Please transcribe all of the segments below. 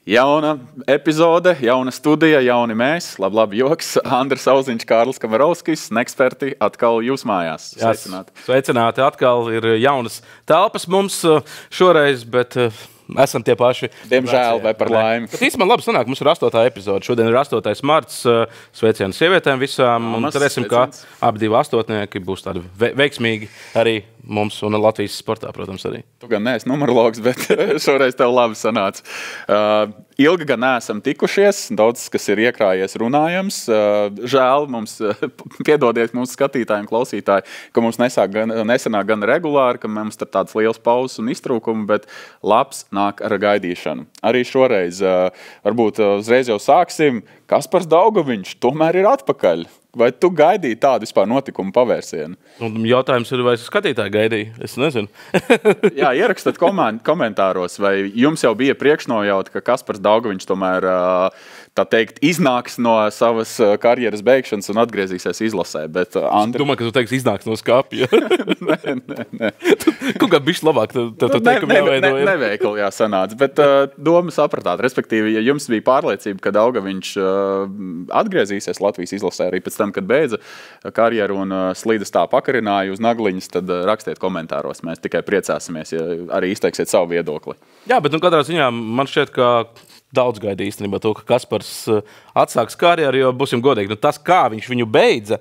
Jauna epizode, jauna studija, jauni mēs. Labi, joks. Andris Auziņš, Kārlis Kamarovskis, Neksperti, atkal jūs mājās. Sveicināti. Sveicināti. Atkal ir jaunas telpas mums šoreiz, bet esam tie paši. Diemžēl vai par laimi. Bet īstenībā labi sanāk, mums ir 8. epizode. Šodien ir 8. marts. Sveicienu sievietēm visām. Un cerēsim, ka abi divi astotnieki būs tādi veiksmīgi arī mums un Latvijas sportā, protams, arī. Tu gan neesi numerologs, bet šoreiz tev labi sanāca. Ilgi gan neesam tikušies, daudz, kas ir iekrājies runājams. Žēl mums, piedodiet mūsu skatītājiem, klausītāji, ka mums nesanāk gan regulāri, ka mums ir tāds liels pauzes un iztrūkumi, bet labs nāk ar gaidīšanu. Arī šoreiz, varbūt uzreiz jau sāksim, Kaspars Daugaviņš tomēr ir atpakaļ. Vai tu gaidīji tādu vispār notikumu pavērsienu? Jautājums ir, vai skatītāji gaidīja? Es nezinu. Jā, ierakstiet komentāros, vai jums jau bija priekšnojauta, ka Kaspars Daugaviņš tomēr, tā teikt, iznāks no savas karjeras beigšanas un atgriezīsies izlasē. Bet, Andri... Es domāju, ka tu teiksi, iznāks no skapja. Nē. Kaut kā bišķi labāk tev teikumu jāveidoja. Neveikli jāsanāca, bet doma sapratāt. Respektīvi, ja jums bija pārliecība, ka Daugaviņš atgriezīsies Latvijas izlasē arī pēc tam, kad beidza karjeru un slīdas tā pakarināja uz nagliņas, tad rakstiet komentāros. Mēs tikai priecāsimies, ja arī izteiksiet savu viedokli. Jā, bet katrā ziņā man šķiet, ka daudz gaida īstenībā to, ka Kaspars atsāks karjeru, jo būsim godīgi. Tas, kā viņš viņu beidza,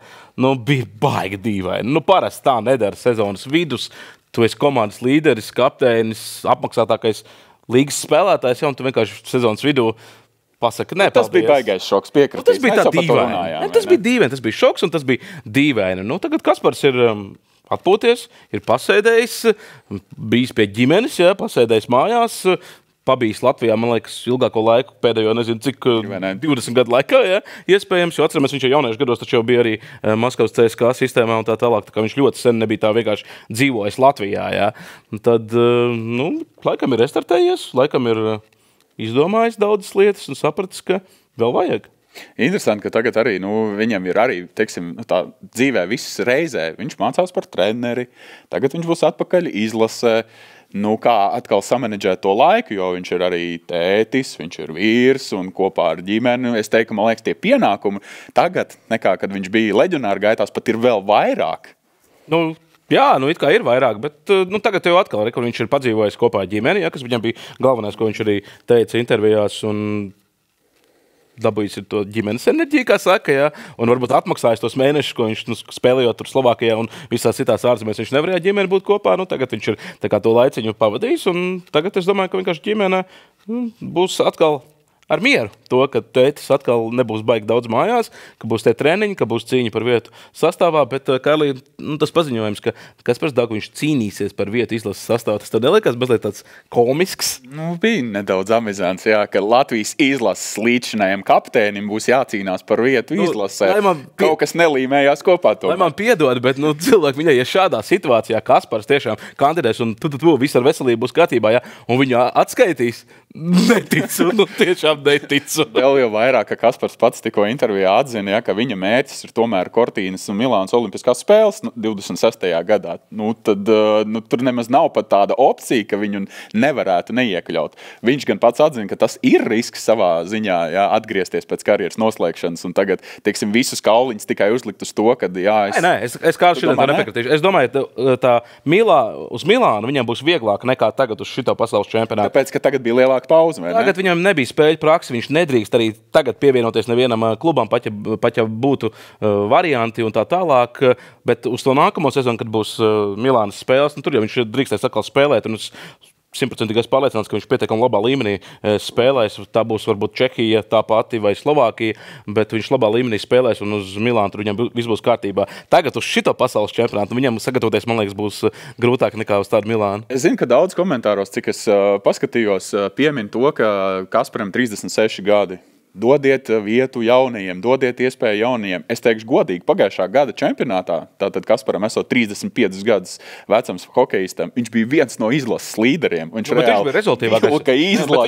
bija baigi dīvaini. Parasti tā nedara sezonas vidus. Tu esi komandas līderis, kapteinis, apmaksātākais līgas spēlētājs, un tu vienkārši sezonas vidū pasaka, nē, tas bija baigais šoks, piekritīs. Tas bija tā dīvaini. Tas bija dīvaini, tas bija šoks un tas bija dīvaini. Tagad Kaspars ir atpūties, ir pasēdējis, bijis pie ģimenes, pasēdējis mājās, pabijis Latvijā, man liekas, ilgāko laiku, pēdējo, nezinu, cik 20 gadu laikā, iespējams, jo atceramies, viņš jau jauniešu gados taču jau bija arī Maskavas CSKA sistēmā un tā tālāk, tā kā viņš ļoti sen nebija tā vienkārši dzīvojis Latvijā, Tad, laikam ir restartējies, laikam ir izdomājis daudzas lietas un sapratis, ka vēl vajag. Interesanti, ka tagad arī, viņam ir arī, teiksim, tā dzīvē viss reizē. Viņš mācās par treneri, tagad viņš būs atpakaļ izlasē. Kā atkal samanedžēt to laiku, jo viņš ir arī tētis, viņš ir vīrs un kopā ar ģimeni. Es teiktu, ka, man liekas, tie pienākumi tagad, nekā kad viņš bija leģionāra gaitās, pat ir vēl vairāk. Jā, it kā ir vairāk, bet tagad jau atkal, kur viņš ir padzīvojis kopā ar ģimeni, kas viņam bija galvenais, ko viņš arī teica intervijās, un dabūjis ir to ģimenes enerģiju, kā saka, un varbūt atmaksājis tos mēnešus, ko viņš spēlējot tur Slovākijā un visās citās ārzemēs, viņš nevarēja ģimeni būt kopā, tagad viņš ir tā kā to laiciņu pavadījis, un tagad es domāju, ka vienkārši ģimene būs atkal ar mieru to, ka tētis atkal nebūs baigi daudz mājās, ka būs tie treniņi, ka būs cīņa par vietu sastāvā, bet, Kārlī, tas paziņojums, ka Kaspars Daugaviņš cīnīsies par vietu izlases sastāvā, tas tev neliekas mazliet tāds komisks? Bija nedaudz amizants, ka Latvijas izlases līdzinājiem kapteinim būs jācīnās par vietu izlasē. Kaut kas nelīmējās kopā to. Lai man piedod, bet cilvēki viņai, ja šādā situācijā Kaspars tiešām kandidēs un tu viss ar veselību būs kārtībā, un viņu atskaitīs, neticu, tiešām neticu. Vēl jau vairāk, ka Kaspars pats tikko intervijā atzina, ka viņa mērķis ir tomēr Cortīnas un Milānas olimpiskās spēles 26. gadā. Tad tur nemaz nav pat tāda opcija, ka viņu nevarētu neiekļaut. Viņš gan pats atzina, ka tas ir risks savā ziņā atgriezties pēc karjeras noslēgšanas un tagad, teiksim, visus kauliņus tikai uzlikt uz to, kad es kā šodien tā nepiekratīšu. Es domāju, tā uz Milānu viņam būs vieglāk nekā tagad uz šito pasaules čempionātu. Tāpēc, ka tagad bija lielāka pauze, vai ne? Tagad viņam nebija spēļu praksi, viņš nedrīkst arī tagad pievienoties nevienam klubam, pat ja būtu varianti un tā tālāk, bet uz to nākamo sezonu, kad būs Milānas spēles, tur jau viņš drīkstēs atkal spēlēt, un es 100% pārliecināts, ka viņš pietiekami labā līmenī spēlēs. Tā būs varbūt Čehija tā pati vai Slovākija, bet viņš labā līmenī spēlēs un uz Milānu tur viņam viss būs kārtībā. Tagad uz šito pasaules čempionātu viņam sagatavoties, man liekas, būs grūtāk nekā uz tādu Milānu. Es zinu, ka daudz komentāros, cik es paskatījos, piemin to, ka Kasparam 36 gadi. Dodiet vietu jaunajiem, dodiet iespēju jaunajiem. Es teikšu godīgi, pagājušā gada čempionātā, tātad Kasparam esot 35 gadus vecams hokejistam, viņš bija viens no izlases līderiem. Viņš bija rezultīvākais.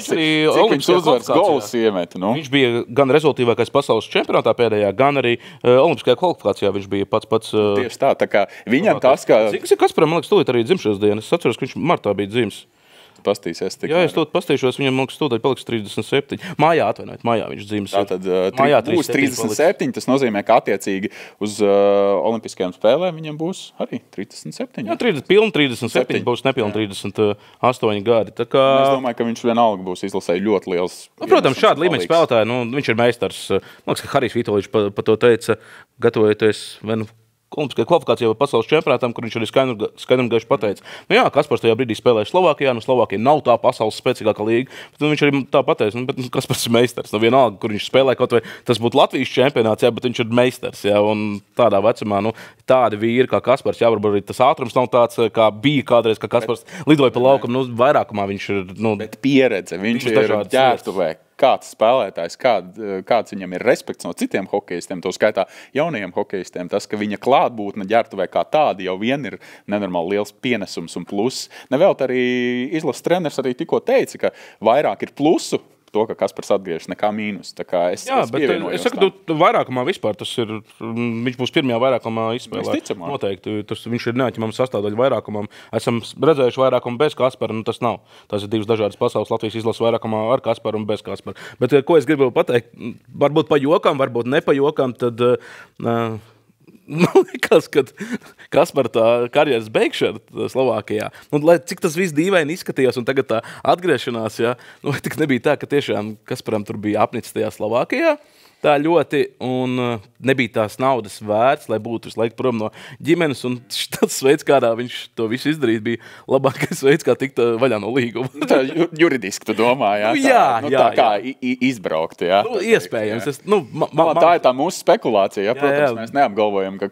Cik viņš uzvaras golus iemet. Viņš bija gan rezultīvākais pasaules čempionātā pēdējā, gan arī olimpiskajā kvalifikācijā viņš bija pats. Tieši tā kā viņam tas, ka... Cik Kasparam, man liekas, tūlīt arī dzimšanas diena. Es atceros, ka viņš martā bija dzimis. Pastīsies Jā, es to pastīšos, viņam liekas, tūdaļ paliks 37. Mājā viņš dzīves. Tātad būs 37, tas nozīmē, ka attiecīgi uz olimpiskajām spēlēm viņam būs arī 37. Jā, pilni 37, būs nepilni 38 gadi. Tā kā... Es domāju, ka viņš vienalga būs izlasēji ļoti liels. Protams, šāda līmeņa spēlētāja, viņš ir meistars. Man liekas, ka Harijs Vitoļičs pa to teica, gatavojoties olimpiskajai kvalifikācijai vai pasaules čempionātam, kur viņš arī skaidram gaiši pateica. Jā, Kaspars tajā brīdī spēlēja Slovākijā, Slovākija nav tā pasaules spēcīgākā līga, bet viņš arī tā pateica, bet Kaspars ir meistars. Vienalga, kur viņš spēlē, kaut vai tas būtu Latvijas čempionāts, jā, bet viņš ir meistars. Jā, un tādā vecumā, tādi vīri kā Kaspars, jā, varbūt arī tas ātrums nav tāds, kā bija kādreiz, ka Kaspars lidoja pa laukam, vairākumā viņš ir, Bet pieredze, viņš ir ģērbtuvē. Kāds spēlētājs, kāds viņam ir respekts no citiem hokejistiem, to skaitā jaunajiem hokejistiem, tas, ka viņa klātbūtne ģērbtuvē kā tāda jau vien ir nenormāli liels pienesums un pluss. Nevēlt arī izlases treneris arī tikko teica, ka vairāk ir plusu to, ka Kaspars atgriežas nekā mīnus. Tā kā es pievienojos. Es saku, vairākumā vispār tas ir, viņš būs pirmajā vairākumā izspēlē. Noteikti, viņš ir neatņemama sastāvdaļa vairākumam. Esam redzējuši vairākumu bez Kaspara, tas nav. Tas ir divas dažādas pasaules. Latvijas izlases vairākumā ar Kasparu un bez Kaspara. Bet, ko es gribu pateikt, varbūt pa jokam, varbūt ne pa jokam, tad... Man liekas, ka Kaspara tā karjeras beigšana Slovākijā, cik tas viss dīvaini izskatījās un tagad tā atgriešanās, jā, tik nebija tā, ka tiešām Kasparam tur bija apnicis tajā Slovākijā, tā ļoti, un nebija tās naudas vērts, lai būtu visu laiku prom no ģimenes, un tas veids, kādā viņš to visu izdarīt, bija labākais veids, kā tikt vaļā no līguma. Tā juridiski tu domā, jā? Tā kā izbraukt, jā? Iespējams. Tā ir tā mūsu spekulācija, jā, protams, mēs neapgalvojam, ka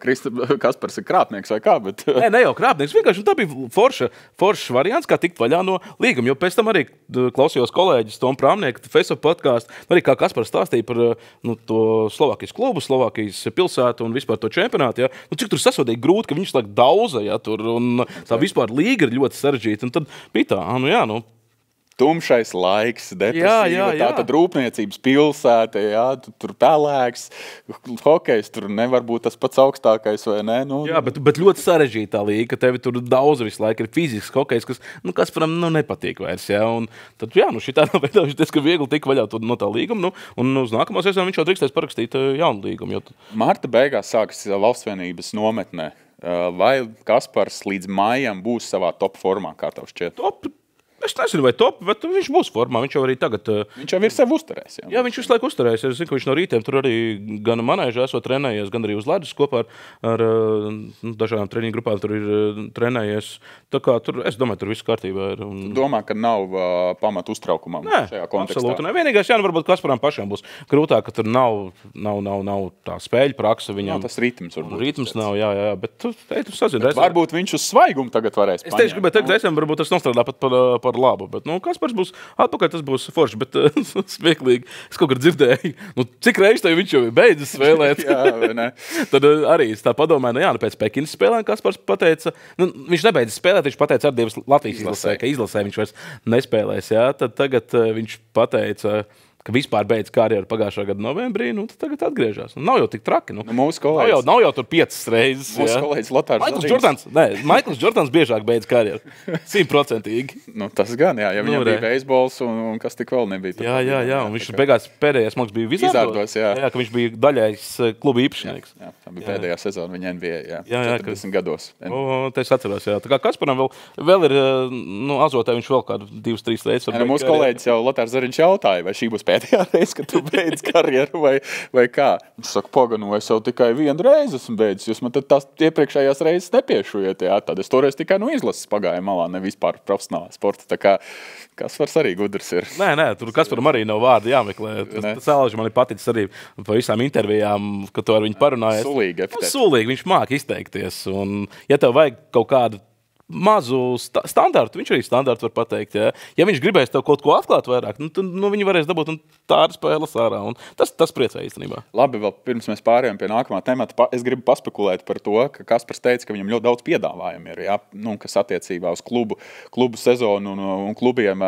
Kaspars ir krāpnieks vai kā, bet... Ne jau krāpnieks, vienkārši tā bija foršs variants, kā tikt vaļā no līguma, jo pēc tam arī klausījos kolēģis Tomu Prāmnieku, Facebook podcastu, arī kā Kaspars stāstīja par to Slovākijas klubu, Slovākijas pilsētu un vispār to čempionātu, jā. Cik tur sasodīgi grūti, ka viņš laik dauza, jā, tur, un tā vispār līga ir ļoti sarežģīta, un tad bija tā, Tumšais laiks, depresīva, tātad rūpniecības pilsēta, jā, tur pelēks, hokejs tur nevar būt tas pats augstākais, vai ne? Jā, bet ļoti sarežģītā līga, ka tevi tur daudz visu laiku ir fizisks hokejs, kas, Kasparam, nepatīk vairs, jā, un tad, šitādā veidā viņš diezgan viegli tika vaļā no tā līguma, un uz nākamā sezonu viņš jau drīkstēs parakstīt jaunu līgumu. Marta beigās sākas Valstsvienības nometnē. Vai Kaspars līdz maijam būs savā top formā, kā tev šķiet? Es nezinu, vai top, bet viņš būs formā. Viņš jau arī tagad... Viņš jau ir sev uzturējis. Jā, viņš visu laiku uzturējis. Es zinu, ka viņš no rītiem tur arī gan manēžā esot trenējies, gan arī uz ledus kopā ar dažādām treniņu grupām tur ir trenējies. Tā kā tur, es domāju, tur viss kārtībā ir. Tu domā, ka nav pamata uztraukumam šajā kontekstā? Absolūti. Vienīgais, varbūt Kasparam pašiem būs grūtāk, ka tur nav tā spēļu praksa. Viņam tas ritms varbūt. Ritms nav, jā, bet tu sazini. Varbūt viņš uz svaigumu tagad varēs paņemt. Es tieši gribēju teikt, varbūt tas nostrādā pat par labu, bet, Kaspars būs atpakaļ, tas būs forši, bet smieklīgi. Es kaut kad dzirdēju, cik reizes tev viņš jau ir beidzis spēlēt. Jā, vai ne? Tad arī es tā padomāju, pēc Pekinas spēlēm Kaspars pateica, viņš nebeidz spēlēt, viņš pateica ar Dievas Latvijas izlasē, ka izlasē viņš vairs nespēlēs, jā. Tad tagad viņš pateica, ka vispār beidz karjeru pagājušā gada novembrī, tad tagad atgriežas. Nav jau tik traki. Mūsu kolēģis. Nav jau tur 5 reizes. Mūsu kolēģis Lotārs Maikls Džordans biežāk beidz karjeru. 100%. Tas gan, jā. Ja viņam bija beisbols un kas tik vēl nebija. Jā. Un viņš beigās pēdējais māks bija Vizardos. Jā, ka viņš bija daļais kluba īpašnieks. Jā, tā bija pēdējā sezona viņa NBA, jā, 40 gados. Es atceros, jā. Tā kā Kasparam vēl ir, azotē viņš vēl kādu 2-3 reizes. Mūsu kolēģis jau Lotārs Zariņš jautāja, vai šī būs pēdējā reize, kad tu beidz karjeru vai kā. Viņš saka, paganu, es jau tikai vienu reizi esmu beidzis, jūs man tad tās iepriekšējās reizes nepiešujiet, jā. Tad es toreiz tikai izlases pagāju malā, ne vispār profesionālā sporta. Tā kā Kaspars arī gudrs ir. Nē, tur Kasparam arī nav vārdi jāmeklē. Tas Alži man ir paticis arī pa visām intervijām, kad tu ar viņu parunājies. Sulīgi, viņš māk izteikties. Un, ja tev vajag kaut kādu mazu standartu, viņš arī standartu var pateikt. Ja viņš gribēs tev kaut ko atklāt vairāk, tad viņi varēs dabūt un tā arī spēles ārā. Un tas priecē īstenībā. Labi, vēl pirms mēs pārējām pie nākamā temata, es gribu paspekulēt par to, ka Kaspars teica, ka viņam ļoti daudz piedāvājumu ir, kas attiecībā uz klubu sezonu un klubiem.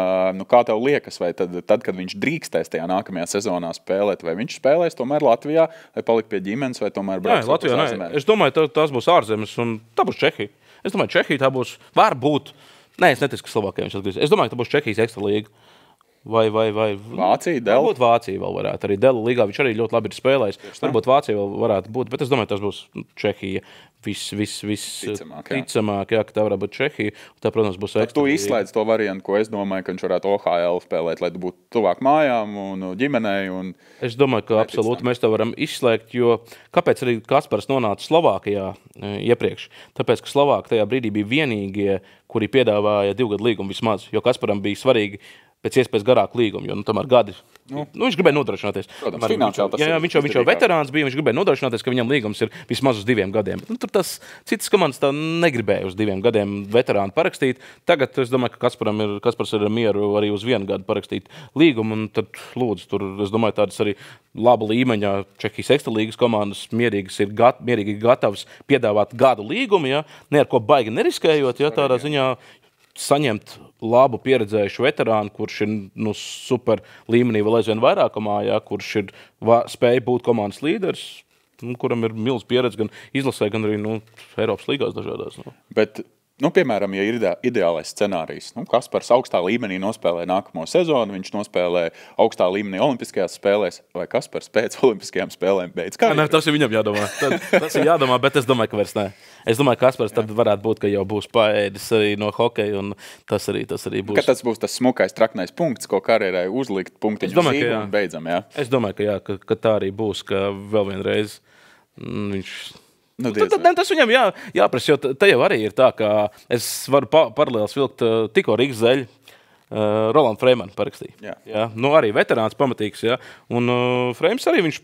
Kā tev liekas, vai tad, kad viņš drīkstēs tajā nākamajā sezonā spēlēt, vai viņš spēlēs tomēr Latvijā, vai palikt pie ģimenes, vai tomēr brauks uz ārzemēm? Es domāju, tās būs ārzemes un tā būs Čehija. Es domāju, Čehija tā būs, varbūt Nē, es neticu, ka Slovākijā viņš atgriezīsies. Es domāju, ka tā būs Čehijas ekstra līga. Vai Vācija, Dela? Varbūt Vācija vēl varētu. Arī Dela līgā viņš arī ļoti labi ir spēlējis. Varbūt Vācija vēl varētu būt, bet es domāju, tas būs Čehija. Ticamāk, jā, ka tā varētu būt Čehija. Tā, protams, būs ekstra. Tu izslēdz to variantu, ko es domāju, ka viņš varētu OHL spēlēt, lai tu būtu tuvāk mājām un ģimenei. Es domāju, ka absolūti mēs to varam izslēgt, jo kāpēc arī Kaspars nonāca Slovākijā iepriekš? Tāpēc, ka Slovāki tajā brīdī bija vienīgie, kuri piedāvāja 2 gadu līgumu vismaz, jo Kasparam bija svarīgi pēc iespējas garāku līgumu, jo tomēr gadi. Viņš gribēja nodrošināties. Protams, finansiāli tas jā, viņš jau veterāns bija, viņš gribēja nodrošināties, ka viņam līgums ir vismaz uz 2 gadiem. Tur tas citas komandas tā negribēja uz 2 gadiem veterānu parakstīt. Tagad es domāju, ka Kaspars ir mieru arī uz 1 gadu parakstīt līgumu, un tad lūdzu, tur, es domāju, tādas arī laba līmeņa Čehijas ekstra līgas komandas mierīgi gatavs piedāvāt gadu līgumu, ja, ne ar ko baigi neriskējot, ja, tādā ziņā saņemt labu pieredzējušu veterānu, kurš ir super līmenī vēl aizvien vairākumā, ja, kurš ir spēja būt komandas līderis, kuram ir milz pieredze gan izlasē, gan arī Eiropas līgās dažādās. Bet, piemēram, ja ir ideālais scenārijs, Kaspars augstā līmenī nospēlē nākamo sezonu, viņš nospēlē augstā līmenī olimpiskajās spēlēs, vai Kaspars pēc olimpiskajām spēlēm beidz karjeru? Tas ir viņam jādomā. Tas ir jādomā, bet es domāju, ka vairs ne. Es domāju, ka Kaspars tad varētu būt, ka jau būs paēdis arī no hokeja, un tas arī būs. Ka tas būs tas smukais, traknais punkts, ko karjerai uzlikt punktiņu zīmu un beidzam, jā? Es domāju, ka jā, ka tā arī būs, ka vēl vienreiz viņš... Tas viņam jāprasa, jo te jau arī ir tā, ka es varu paralēlis vilkt tikko Rīgas Zeļu. Roland Freiman parakstīja. Jā. Arī veterāns pamatīgs. Jā. Un Freims arī viņš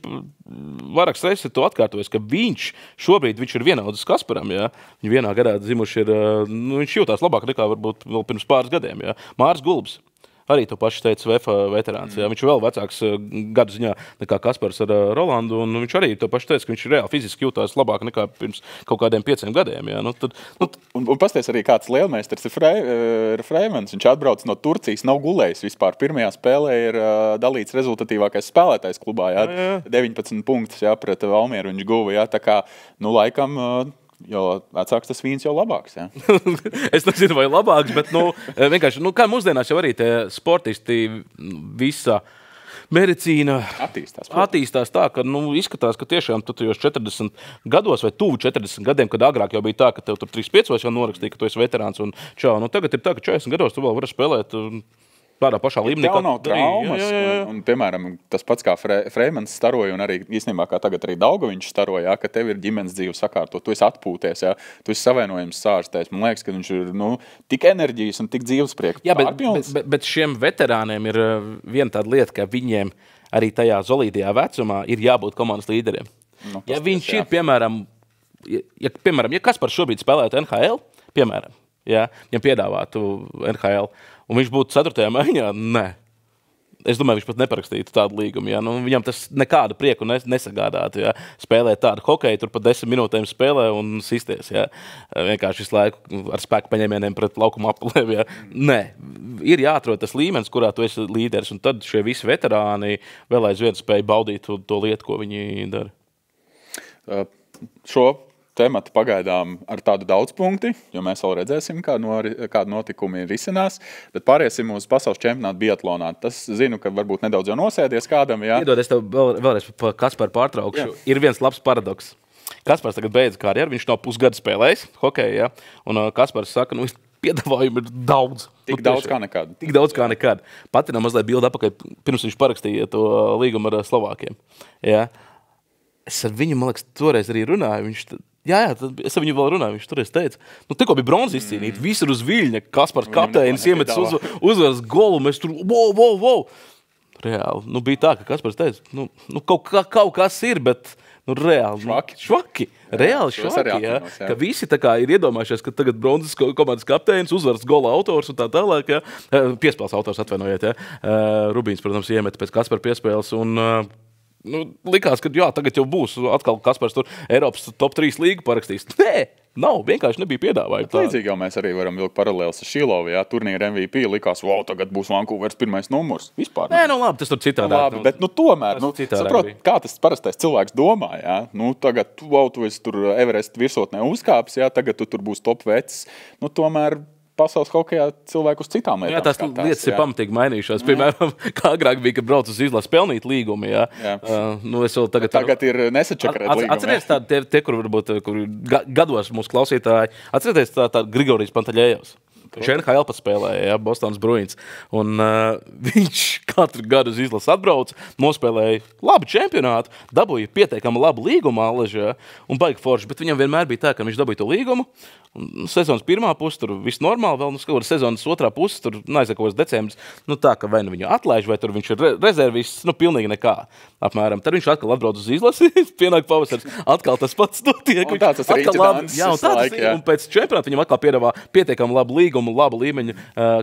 vairākas reizes ir to atkārtojis, ka viņš ir vienaudzis Kasparam. Jā. Viņi vienā gadā dzimuši ir, viņš jūtās labāk nekā varbūt vēl pirms pāris gadiem. Jā. Māris Gulbs. Arī to pašu teica VF veterāns. Jā. Viņš ir vēl vecāks gadu ziņā nekā Kaspars ar Rolandu, un viņš arī to pašu teica, ka viņš reāli fiziski jūtās labāk nekā pirms kaut kādiem 5 gadiem. Jā. Un pasties arī kāds lielmeistars ir Freimans. Viņš atbrauc no Turcijas, nav gulējis vispār. Pirmajā spēlē ir dalīts rezultatīvākais spēlētājs klubā. Jā. 19 punktus pret Valmieru viņš guva. Jā. Tā kā, laikam... Jo vecāks tas vīns jau labāks, jā. Es nezinu, vai labāks, bet, vienkārši, kā mūsdienās jau arī tie sportisti visa medicīna attīstās tā, ka, izskatās, ka tiešām tu tajos 40 gados vai tuvu 40 gadiem, kad agrāk jau bija tā, ka tev tur 35 jau norakstīja, ka tu esi veterāns un čau. Tagad ir tā, ka 40 gados tu vēl vari spēlēt tādā pašā līmenī. Tev nav traumas. Un, piemēram, tas pats kā Freimans staroja, un arī īstenībā kā tagad arī Daugaviņš staroja, ka tev ir ģimenes dzīve sakārtot, tu esi atpūties, tu esi savainojums sārstējis. Man liekas, ka viņš ir tik enerģijas un tik dzīvesprieka pārpilns. Bet šiem veterāniem ir viena tāda lieta, ka viņiem arī tajā solīdajā vecumā ir jābūt komandas līderiem. Ja viņš ir, piemēram, ja Kaspars šobrīd spēlētu NHL, piemēram, viņam piedāvātu NHL, un viņš būtu 4. maiņā, nē. Es domāju, viņš pat neparakstītu tādu līgumu. Ja? Viņam tas nekādu prieku nesagādātu. Ja? Spēlēt tādu hokeju, tur pat 10 minūtēm spēlē un sistēs. Ja? Vienkārši visu laiku ar spēku paņēmieniem pret laukuma apgalēm. Ja? Nē, ir jāatrod tas līmenis, kurā tu esi līderis, un tad šie visi veterāni vēl aizvien spēja baudīt to lietu, ko viņi dara. Šo tematu pagaidām ar tādu daudz-punkti, jo mēs vēl redzēsim, kādu notikumi risinās, bet pāriesim uz pasaules čempionātu biatlonā. Tas zinu, ka varbūt nedaudz jau nosēdies kādam, jā. Iedod, es tev vēlreiz par Kasparu pārtraukšu. Jā. Ir viens labs paradoks. Kaspars tagad beidz karjeru, viņš nav pusgadu spēlējis hokeju, jā, un Kaspars saka, piedāvājumi ir daudz. Tik daudz kā nekad. Tik daudz kā nekad. Patinām mazliet bildi apakaļ, pirms viņš parakstīja to līgumu ar Slovākiem. Jā. Es ar viņu, man liekas, toreiz arī runāju, es ar viņu vēl runāju, viņš toreiz teica, tikko bija bronza izcīnīt, visur uz viļņa, Kaspars kapteinis iemetis uzvaras golu, mēs tur, wow. Reāli, bija tā, ka Kaspars teica, kaut kas ir, bet, reāli, švaki. Reāli švaki, jā. Ka visi tā kā ir iedomājušies, ka tagad bronzas komandas kapteinis, uzvaras gola autors un tā tālāk, jā. Piespēles autors, atvainojiet, jā. Rubīns, protams, iemeta pēc Kaspara piespēles un... likās, ka tagad jau būs atkal Kaspars tur Eiropas top 3 līgu parakstīs. Nē, nav, vienkārši nebija piedāvājumi. Līdzīgi jau mēs arī varam vilkt paralēlis ar Šilovu, turnīra MVP likās, tagad būs Vankūvers 1. numurs. Vispār. Nē, labi, tas tur citādāk. Labi, bet tomēr, saprot, kā tas parastais cilvēks domā, tagad tu esi tur Everest virsotnē uzkāpis, tagad tu tur būs top vecs. Tomēr pasaules hokejā cilvēku uz citām lietām. Jā, tās lietas ir pamatīgi mainījušās. Piemēram, kā agrāk bija, kad brauc uz izlases pelnīt līgumu. Jā. Es vēl tagad ir nesačakarēt līgumu. Atcerieties tādi, tie, kur varbūt kur gados mūsu klausītāji, atcerieties tā Grigorijs Pantaļējevs. Viņš NHL paspēlēja, Bostonas Bruins. Un viņš katru gadu uz izlases atbrauca, nospēlēja labu čempionātu, dabūja pietiekami labu līgumu Aležā un baigi forši. Bet viņam vienmēr bija tā, ka viņš dabūja to līgumu. Sezonas pirmā puse tur viss normāli, vēl sezonas otrā puse tur neaizakos decembris. Tā, ka vai nu viņu atlaiž, vai tur viņš ir rezervists, pilnīgi nekā. Apmēram. Tad viņš atkal atbrauc uz izlasi, pienāk pavasaris, atkal tas pats notiek. Tāds ir Rīķidāns. Jā, un pēc čempionāta viņam atkal piedāvā pietiekami labu līgumu, labu līmeņu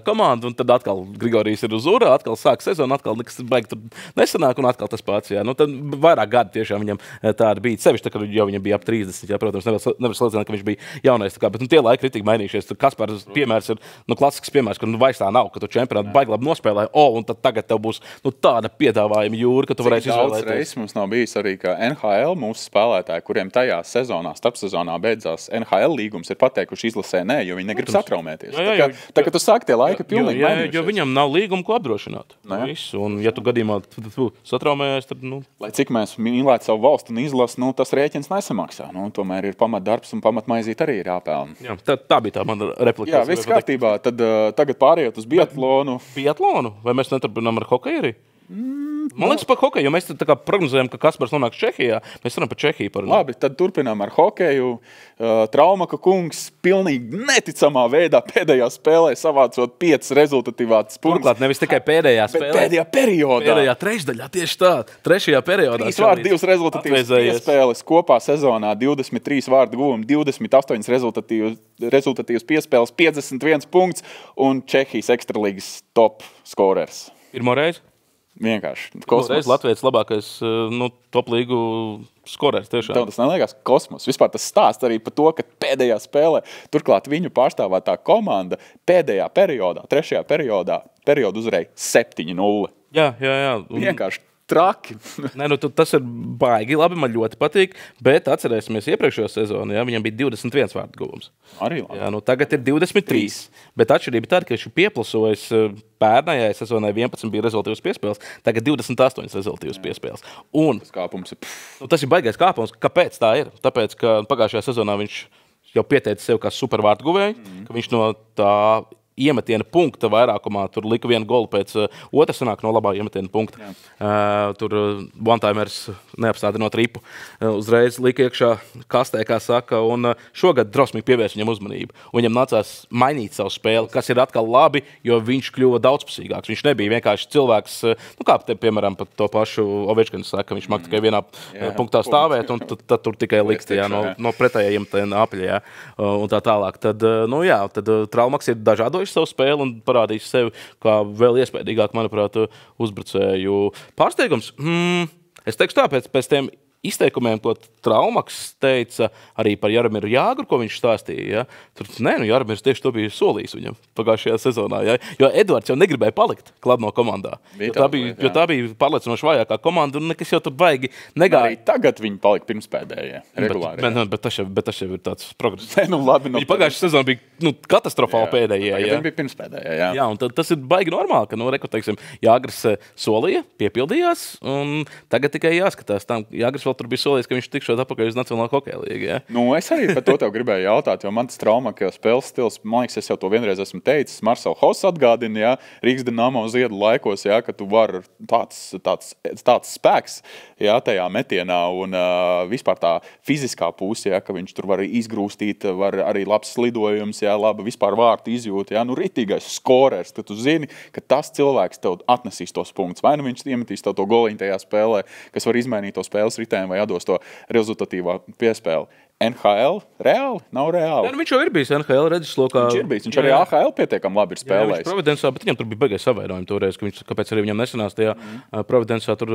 komandu, un tad atkal Grigorijs ir uz urā, atkal sāk sezonu, atkal nekas baigi tur nesanāk, un atkal tas pats. Jā. Tad vairāk gadi tiešām viņam tāda bija. Sevišķi, kad jau viņam bija ap 30, jā, protams, nevar slēdzināt, ka viņš bija jaunais. Bet tie laiki ir tik mainījušies. Kaspars piemērs ir klasisks piemērs, ka vairs tā nav, ka tu čempionātu baigi labi nospēlēji, un tad tagad tev būs tāda piedāvājuma jūra, ka tu varēsi izvēlēties. Daudz reizes mums nav bijis arī, ka NHL mūsu spēlētāji, kuriem tajā sezonā, starpsezonā beidzās NHL līgums, ir pateikuši izlasē nē, jo viņi negrib satraumēties. Tā kā tu saki, tie laiki pilnīgi mainījušies. Jo viņam nav līgumu, ko apdrošināt. Un ja tu gadījumā traumējies, tad... Lai cik mēs mīlētu savu valstu un izlasi, tas rēķins nesamaksā. Tomēr ir pamatdarbs un pamatmaizīt arī ir jāpelna. Jā, tā bija tā mana replika. Jā, viss kārtībā. Tad tagad pārējot uz biatlonu. Biatlonu? Vai mēs neturpinām ar hokeju arī? Man liekas par hokeju, jo mēs tā kā prognozējam, ka Kaspars nonāks Čehijā. Mēs varam par Čehiju parunāt. Labi, tad turpinām ar hokeju. Traumaka kungs pilnīgi neticamā veidā pēdējā spēlē savācot 5 rezultatīvās punktus. Turklāt nevis tikai pēdējā spēlē. Pēdējā periodā. Pēdējā trešdaļā, tieši tā. Trešajā periodā. 3 vārdi, 2 rezultatīvas piespēles kopā sezonā, 23 vārdu guvumi, 28 rezultatīvas piespēles, 51 punkts un Čehijas ekstralīgas top skorers. Pirmo reizi? Vienkārši. Reiz Latvijas labākais top līgu skorers tiešām. Tev tas neliekas kosmos. Vispār tas stāsts arī par to, ka pēdējā spēlē, turklāt viņu pārstāvētā komanda pēdējā periodā, trešajā periodu uzvarēja 7-0. Jā. Vienkārši traki. Tas ir baigi labi, man ļoti patīk, bet atcerēsimies iepriekšējo sezonu, viņam bija 21 vārdu guvums. Arī labi. Jā, tagad ir 23, bet atšķirība tāda, ka viņš ir pieplusojis pērnējai sezonai 11 bija rezultīvas piespēles, tagad 28 rezultīvas piespēles. Un tas kāpums ir... tas ir baigais kāpums. Kāpēc tā ir? Tāpēc, ka pagājušajā sezonā viņš jau pieteica sev kā supervārdu guvēju, ka viņš no tā iemetiena punkta vairākumā. Tur lika vienu golu pēc otra sanāk no labā iemetiena punkta. Tur one-timers neapstādinot ripu. Uzreiz lika iekšā kastē, kā saka, un šogad drosmīgi pievērs viņam uzmanību. Un viņam nācās mainīt savu spēli, kas ir atkal labi, jo viņš kļuva daudzpusīgāks. Viņš nebija vienkārši cilvēks, kā te, piemēram, pat to pašu Ovečkins saka, viņš mak tikai vienā punktā stāvēt, un tad tur tikai likt no pretējā iemetiena apļa, un tā tālāk. Tad Traumaks ir dažādojis savu spēli un parādīs sevi kā vēl iespējīgāk, manuprāt, uzbrucēju pārsteigums. Es teikšu tā, pēc tiem izteikumiem, ko Traumaks teica arī par Jaromiru Jāgru, ko viņš stāstīja. Jaromirs tieši to bija solījis viņam pagājušajā sezonā. Ja? Jo Edvards jau negribēja palikt Kladno komandā. Tā bija pārliecinoši vājākā komanda un nekas jau tur baigi negāja. Arī tagad viņi palika pirmspēdējie. Regulāri. Bet tas jau ir tāds progress. Viņi pagājušajā sezonā bija katastrofāli pēdējie. Viņi bija pirmspēdējie. Jā, un tas ir baigi normāli, ka Jāgris solīja, piepildījās un tagad tikai jāskatās. Jāgris vēl tur bija solījis, ka viņš tikšot atpakaļ uz Nacionālo hokeja līgu. Ja? Es arī par to tev gribēju jautāt, jo man tas Traumaka spēles stils, man liekas, es jau to vienreiz esmu teicis, Marcel Hoss atgādina, ja, Rīgas Dinamo Ziedu laikos, ja, ka tu vari tāds spēks, ja, tajā metienā un vispār tā fiziskā puse, ja, ka viņš tur var izgrūstīt, var arī labs slidojums, ja, laba vispār vārtu izjūta, ja, ritīgais skorers, tad tu zini, ka tas cilvēks tev atnesīs tos punktus. Vai nu viņš iemetīs tev to goliņu tajā spēlē, kas var izmainīt to spēles ritējumu vai atdos to rezultatīvā piespēli. NHL? Reāli? Nav reāli. Viņš jau ir bijis NHL redzeslokā. Viņš ir bijis. Viņš arī AHL pietiekami labi ir spēlējis. Viņš Providencā, bet viņam tur bija baigais savainojumi toreiz, kāpēc arī viņam nesanās tajā Providencā tur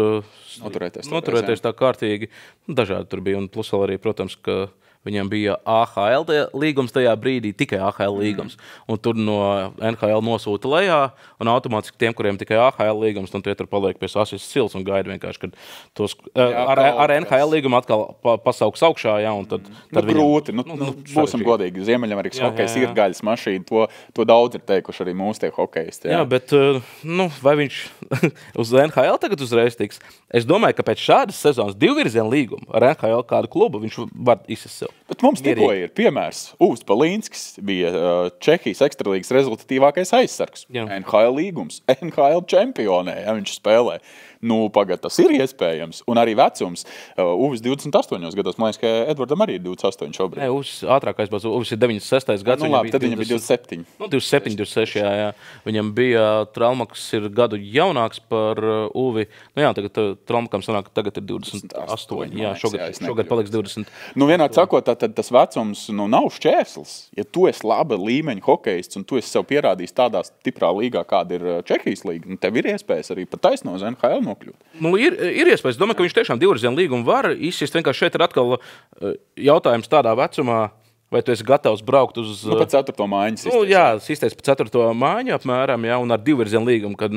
noturēties tā kārtīgi. Dažādi tur bija. Un plus vēl arī, protams, ka Viņam bija AHL līgums tajā brīdī, tikai AHL līgums. Un tur no NHL nosūta lejā, un automātiski tiem, kuriem tikai AHL līgums, un tie tur paliek pie sasīs sils un gaida vienkārši, kad tos ar NHL līgumu atkal pasauks augšā, jā, un tad grūti. Būsim godīgi. Ziemeļamerikas hokejs ir gaļas mašīna. To daudz ir teikuši arī mūsu tie hokejisti. Jā, bet vai viņš uz NHL tagad uzreiz tiks? Es domāju, ka pēc šādas sezonas divvirziena līguma ar NHL kādu klubu viņš var izsist sev. Bet mums tikko ir piemērs. Uvis Palīnskis bija Čehijas ekstralīgas rezultatīvākais aizsargs. NHL līgums, NHL čempionē, ja viņš spēlē. Pagad, tas ir iespējams. Un arī vecums. Uvis 28 gados, man liekas, ka Edvardam arī ir 28 šobrīd. Nē, Uvis ātrākais būs. Uvis ir 96. gads. Tad viņam bija 27. 27, 26, jā. Viņam bija Traumaks ir gadu jaunāks par Uvi. Tagad Traumakam sanāk, ka tagad ir 28. Jā, šogad paliks 20. Vienāk sakot, tad tas vecums nav šķērslis. Ja tu esi laba līmeņa hokejists un tu esi sev pierādījis tādā stiprā līgā, kāda ir Čehijas līga, tev ir iespējas arī pat taisno uz NHL nokļūt. Ir iespējas. Domāju, ka viņš tiešām divvirziena līgumu var izsist. Vienkārši šeit ir atkal jautājums tādā vecumā, vai tu esi gatavs braukt uz... Pat 4. mājiņu sistēs. Jā, sistēs pat 4. mājiņu apmēram, jā, un ar divvirziena līgumu, kad,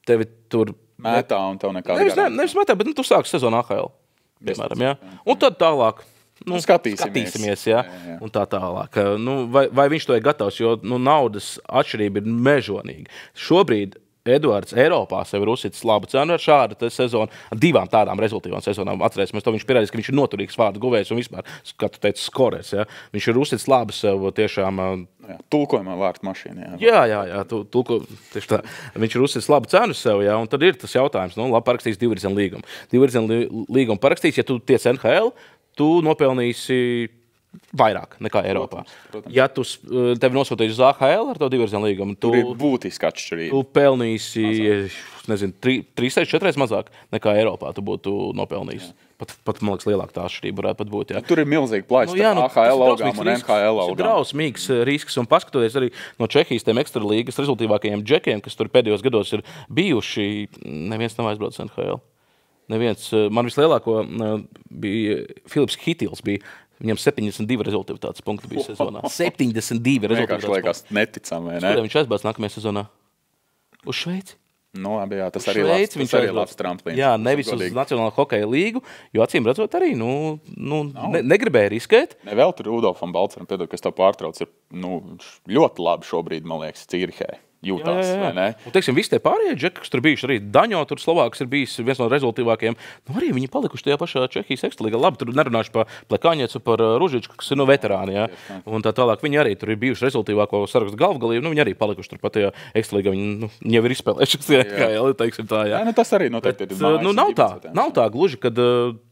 tevi tur... Mētā un tev nekāda garantija. Nevis mētā, bet tu sāksi sezonu AHL, piemēram, jā. Un tad tālāk... Skatīsimies, jā. Un tā tālāk. Vai viņš to ir gatavs, jo naudas atšķirība ir mežonīga. Šobrīd Eduards Eiropā sev ir uzsitis labu cenu ar šādu sezonu, ar divām tādām rezultīvām sezonām. Atcerēsimies, to viņš pierādījis, ka viņš ir noturīgs vārdu guvējs un vispār, kā tu teici, skorers. Ja? Viņš ir uzsitis labu sev tiešām... Tulkojumā vārdu mašīnu. Jā, tieši tā. Viņš ir uzsitis labu cenu sev, jā, un tad ir tas jautājums, labi parakstīs divvirziena līgumu. Divvirziena līgumu parakstīs, ja tu tiec NHL, tu nopelnīsi vairāk nekā Eiropā. Protams. Ja tevi nosūtīsi uz AHL ar to divvirziena līgumu, tur ir būtiski atšķirība. Tu pelnīsi, nezinu, 3-4 mazāk nekā Eiropā tu būtu nopelnījis. Pat man liekas, lielāka tā atšķirība varētu pat būt. Jā. Tur ir milzīgi plājas AHL augām un NHL augām. Tas ir drausmīgs risks, un paskatoties arī no Čehijas tiem ekstralīgas rezultīvākajiem džekiem, kas tur pēdējos gados ir bijuši, neviens nav aizbraucis NHL. Neviens. Man vislielāko bija Filips Hitils bija. Viņam 72 rezultātātes punkti bija sezonā. 72 rezultātātes punkti. Vienkārši liekas neticami, vai ne? Viņš aizbāz nākamajā sezonā? Uz Šveici. Labi, jā, tas arī labs tramplīns. Jā, nevis uz Nacionālo hokeja līgu, jo acīm redzot arī, negribēja riskēt. Ne vēl tur Rudolfam Balceram, kas to pārtrauc, ir ļoti labi šobrīd, man liekas, Cīrihē. Jūtās, vai ne? Un, teiksim, visi tie pārējie džeki, kas tur bijuši, arī Daņo, tur Slovāks ir bijis viens no rezultīvākajiem. Arī viņi palikuši tajā pašā Čehijas ekstralīgā. Labi, tur nerunāšu par Plekāņiecu, par Ružičku, kas ir veterāni, jā. Un tā tālāk viņi arī tur ir bijuši rezultīvāko sarakstu galvgalību. Viņi arī palikuši tur pat tajā ekstralīgā. Viņi jau ir izspēlējušies, teiksim tā, jā. Tas arī noteikti ir. Nav tā gluži, kad...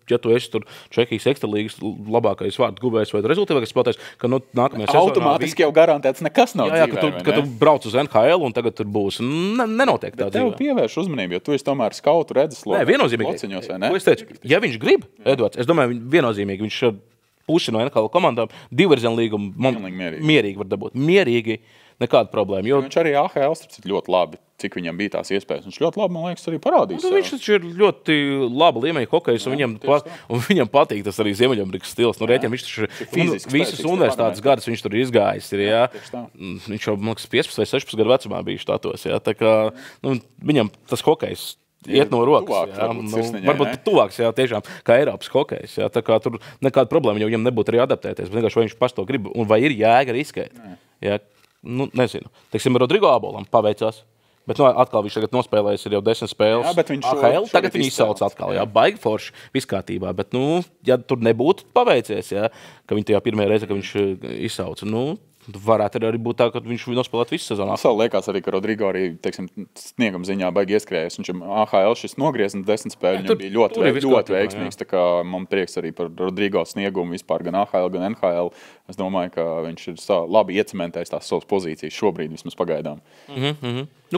Ja tu esi tur Čehijas ekstralīgas labākais vārdu guvējs vai rezultātīvākais spēlētājs, ka nākamajā sezonā... Automātiski jau garantēts nekas nav dzīvē, ka tu brauc uz NHL un tagad tur būs. Nenotiek tā dzīvē. Tev pievērš uzmanību, jo tu esi tomēr skautu redzeslokā. Nē, viennozīmīgi. Ko es teicu? Ja viņš grib, Edvards, es domāju, viennozīmīgi, viņš pusi no NHL komandām divvirziena līgumu mierīgi var dabūt. Mierīgi. Nekāda problēma. Jo... Viņš arī AHL strādā ļoti labi, cik viņam bija tās iespējas. Viņš ļoti labi, man liekas, arī parādīs. Viņš taču ir ļoti laba līmeņa hokejs, un viņam patīk tas arī Ziemeļamerikas stils. Rēķina, viņš taču visas universitātes gadus viņš tur ir izgājis. Viņš jau, man liekas, 15 vai 16 gadu vecumā bija štatos. Jā. Tā kā viņam tas hokejs iet no rokas. Varbūt pat tuvāks, jā, tiešām, kā Eiropas hokejs. Jā. Tā kā tur nekāda problēma, jo viņam nebūtu arī adaptēties. Bet vienkārši vai viņš pats to grib, un vai ir jēga riskēt. Jā. Nezinu. Teiksim, Rodrigo Abolam paveicās. Bet atkal viņš tagad nospēlējis ir jau 10 spēles. Jā, bet viņš AHL, tagad viņi izsauc atkal. Jā, baigi forši, viss kārtībā. Bet, ja tur nebūtu paveicies, jā, ka viņi tajā pirmajā reize, ka viņš izsauc, varētu arī būt tā, ka viņš nospēlēt visu sezonu. Man liekas arī, ka Rodrigo arī, teiksim, snieguma ziņā baigi ieskrējies. Viņš AHL šis nogrieznis 10 spēļu, viņam bija ļoti veiksmīgs. Tā kā man prieks arī par Rodrigo sniegumu vispār gan AHL, gan NHL. Es domāju, ka viņš ir labi iecementējis tās savas pozīcijas šobrīd vismaz pagaidām.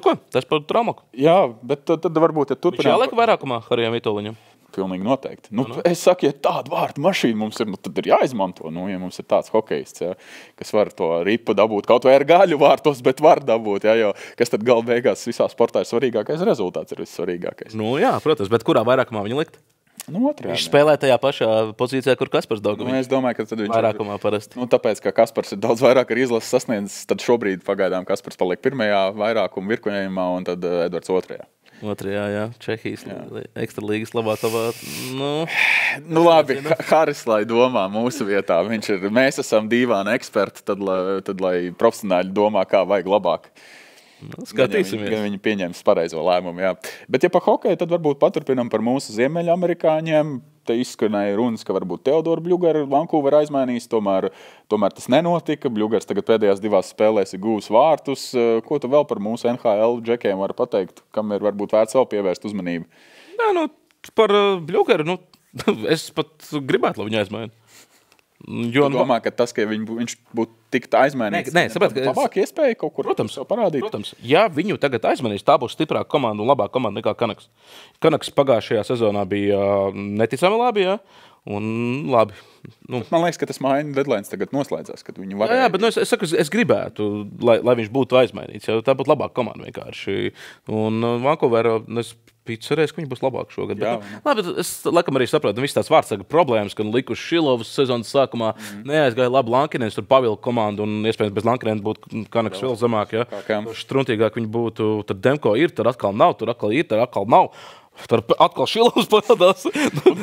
Ko? Tas par Traumaku? Jā, bet tad varbūt, ja turpinām... Viņš jāliek vairākumā Harijam Vitoliņam? Pilnīgi noteikti. Es saku, ja tāda vārdu mašīna mums ir, tad ir jāizmanto. Ja mums ir tāds hokejists, ja, kas var to ripu dabūt, kaut vai ar gaļu vārtos, bet var dabūt, ja, jo kas tad gala beigās visā sportā ir svarīgākais rezultāts, ir vissvarīgākais. Jā, protams, bet kurā vairākumā viņu likt? Otrajā. Viņš spēlē tajā pašā pozīcijā, kur Kaspars Daugaviņš. Es domāju, ka tad viņš vairākumā parasti. Tāpēc, ka Kaspars ir daudz vairāk ar izlases sasniedzis, tad šobrīd pagaidām Kaspars paliek pirmajā vairākuma virkojumā un tad Edvards otrajā. Otrajā, jā, Čehijas ekstra līgas labākavā. Labi, Haris, lai domā mūsu vietā. Mēs esam dīvāni eksperti, tad lai profesionāļi domā, kā vajag labāk. Skatīsimies. Gan viņi pieņems pareizo lēmumu, jā. Bet, ja pa hokeju, tad varbūt paturpinam par mūsu ziemeļamerikāņiem. Te izskanēja runas, ka varbūt Teodoru Bļugaru Vancouver aizmainīs, tomēr tas nenotika. Bļugars tagad pēdējās 2 spēlēs ir gūs vārtus. Ko tu vēl par mūsu NHL džekiem var pateikt, kam ir varbūt vērts vēl pievērst uzmanību? Jā, par Bļugaru, es pat gribētu, lai viņu aizmaina. Tu domā, ka tas, ka viņš būtu tikt aizmainīts, labāk iespēja kaut kur parādīt? Protams, ja viņu tagad aizmainīs, tā būs stiprāka komanda un labāka komanda nekā Kanaks. Kanaks pagājušajā sezonā bija neticami labi, jā, un labi. Man liekas, ka tas mājiņu deadlines tagad noslēdzās, kad viņi varēja. Jā, bet es saku, es gribētu, lai viņš būtu aizmainīts, jo tā būtu labāka komanda vienkārši. Un Vancouver, es cerēju, ka viņi būs labāk šogad. Bet es laikam arī saprotu, viss tās vārdsarga problēmas, ka likuši Šilovas sezonas sākumā neaizgāja labi Lankinens, tur pavilka komandu, un iespējams bez Lankinens būtu Kanaks vēl zemāk. Štruntīgāk viņi būtu, tad Demko ir, tur atkal nav, tur atkal ir, tur atkal nav. Tur atkal Šilovs parādās.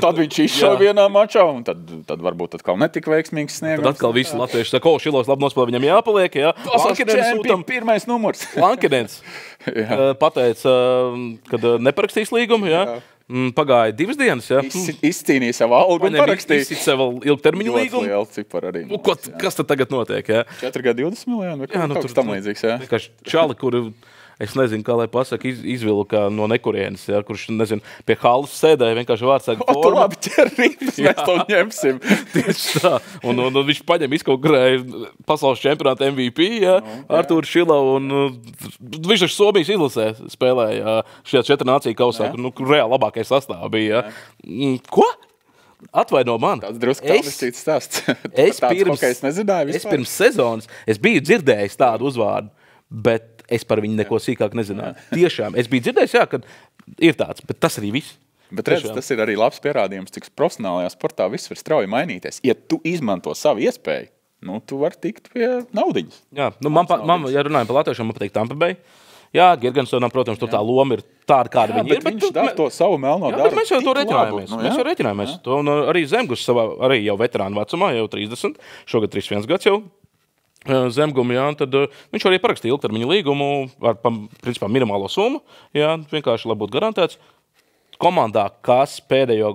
Tad viņš izšauja vienā mačā, un tad varbūt atkal netika veiksmīgs sniegums. Tad atkal visi latvieši saka, Šilovs labi nospēlē, viņam jāpaliek. Jā. Lankinens sūtam pirmais numurs. Lankinens pateica, kad neparakstīs līgumu, jā. Pagāja 2 dienas, jā. Izcīnīja savu algu un parakstīja. Izcīt savu ilgtermiņu līgumu. Ļoti liela cipara arī. Kas tad tagad notiek, jā? 4 gadu 20 miljoni, vai kaut kas tam līdzīgs, jā? Čali, kuri... Es nezinu, kā lai pasaka, izvilka no nekurienes, ja, kurš, nezinu, pie halas sēdēja, vienkārši vārdsāka forma. Tu labi ķerības, mēs to ņemsim. Tieši tā. Un viņš paņem izkaugrēja pasaules čempionāta MVP, ja, Artūru Šilovu, un viņš taču Somijas izlasē spēlēja šajā 4 nāciju kausā, kur reāli labākais sastāv bija. Ja. Ko? Atvaino man. Tāds drusku tālestīts stāsts. Es pirms sezonas, es biju dzirdējis tādu uzvārdu, bet es par viņu neko sīkāk nezināju. Tiešām, es biju dzirdējis, jā, ka ir tāds, bet tas arī viss. Bet redz, tas ir arī labs pierādījums, cik profesionālajā sportā viss var strauji mainīties. Ja tu izmanto savu iespēju, tu vari tikt pie naudiņas. Jā, man ja runājam par latviešiem, man patīk Tampa Bay. Jā, Girgensonam, protams, tur tā loma ir tāda, kāda viņa ir. Bet viņš dara to savu melno darbu. Mēs jau to reķinājāmies. Mēs jau reķinājāmies. Un arī Zemgus savā, arī jau veterānu vecumā, jau 30, šogad 31 gads jau. Zemgumu, jā, tad viņš arī parakstīja ilgtermiņa līgumu ar, principā, minimālo summu, jā, vienkārši, lai būtu garantēts. Komandā, kas pēdējo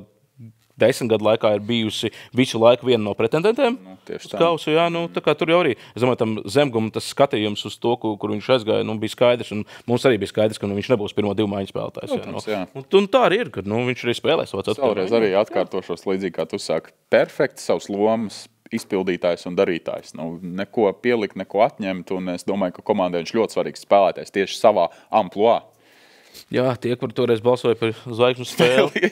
10 gadu laikā ir bijusi visu laiku viena no pretendentiem. Tieši tā. Kausu, jā, tā kā tur jau arī, es domāju, tam Zemgumu tas skatījums uz to, kur viņš aizgāja, bija skaidrs, un mums arī bija skaidrs, ka viņš nebūs pirmo 2 maiņu spēlētājs. Protams, jā. Un tā arī ir, ka viņš arī spēlēs. Savreiz arī atkārtošos līdzīgi, kā tu sāki. Perfekti savs lomas izpildītājs un darītājs. Neko pielikt, neko atņemt, un es domāju, ka komandai viņš ļoti svarīgs spēlētājs tieši savā amploā. Jā, tie, kur toreiz balsoja par zvaigžņu spēli,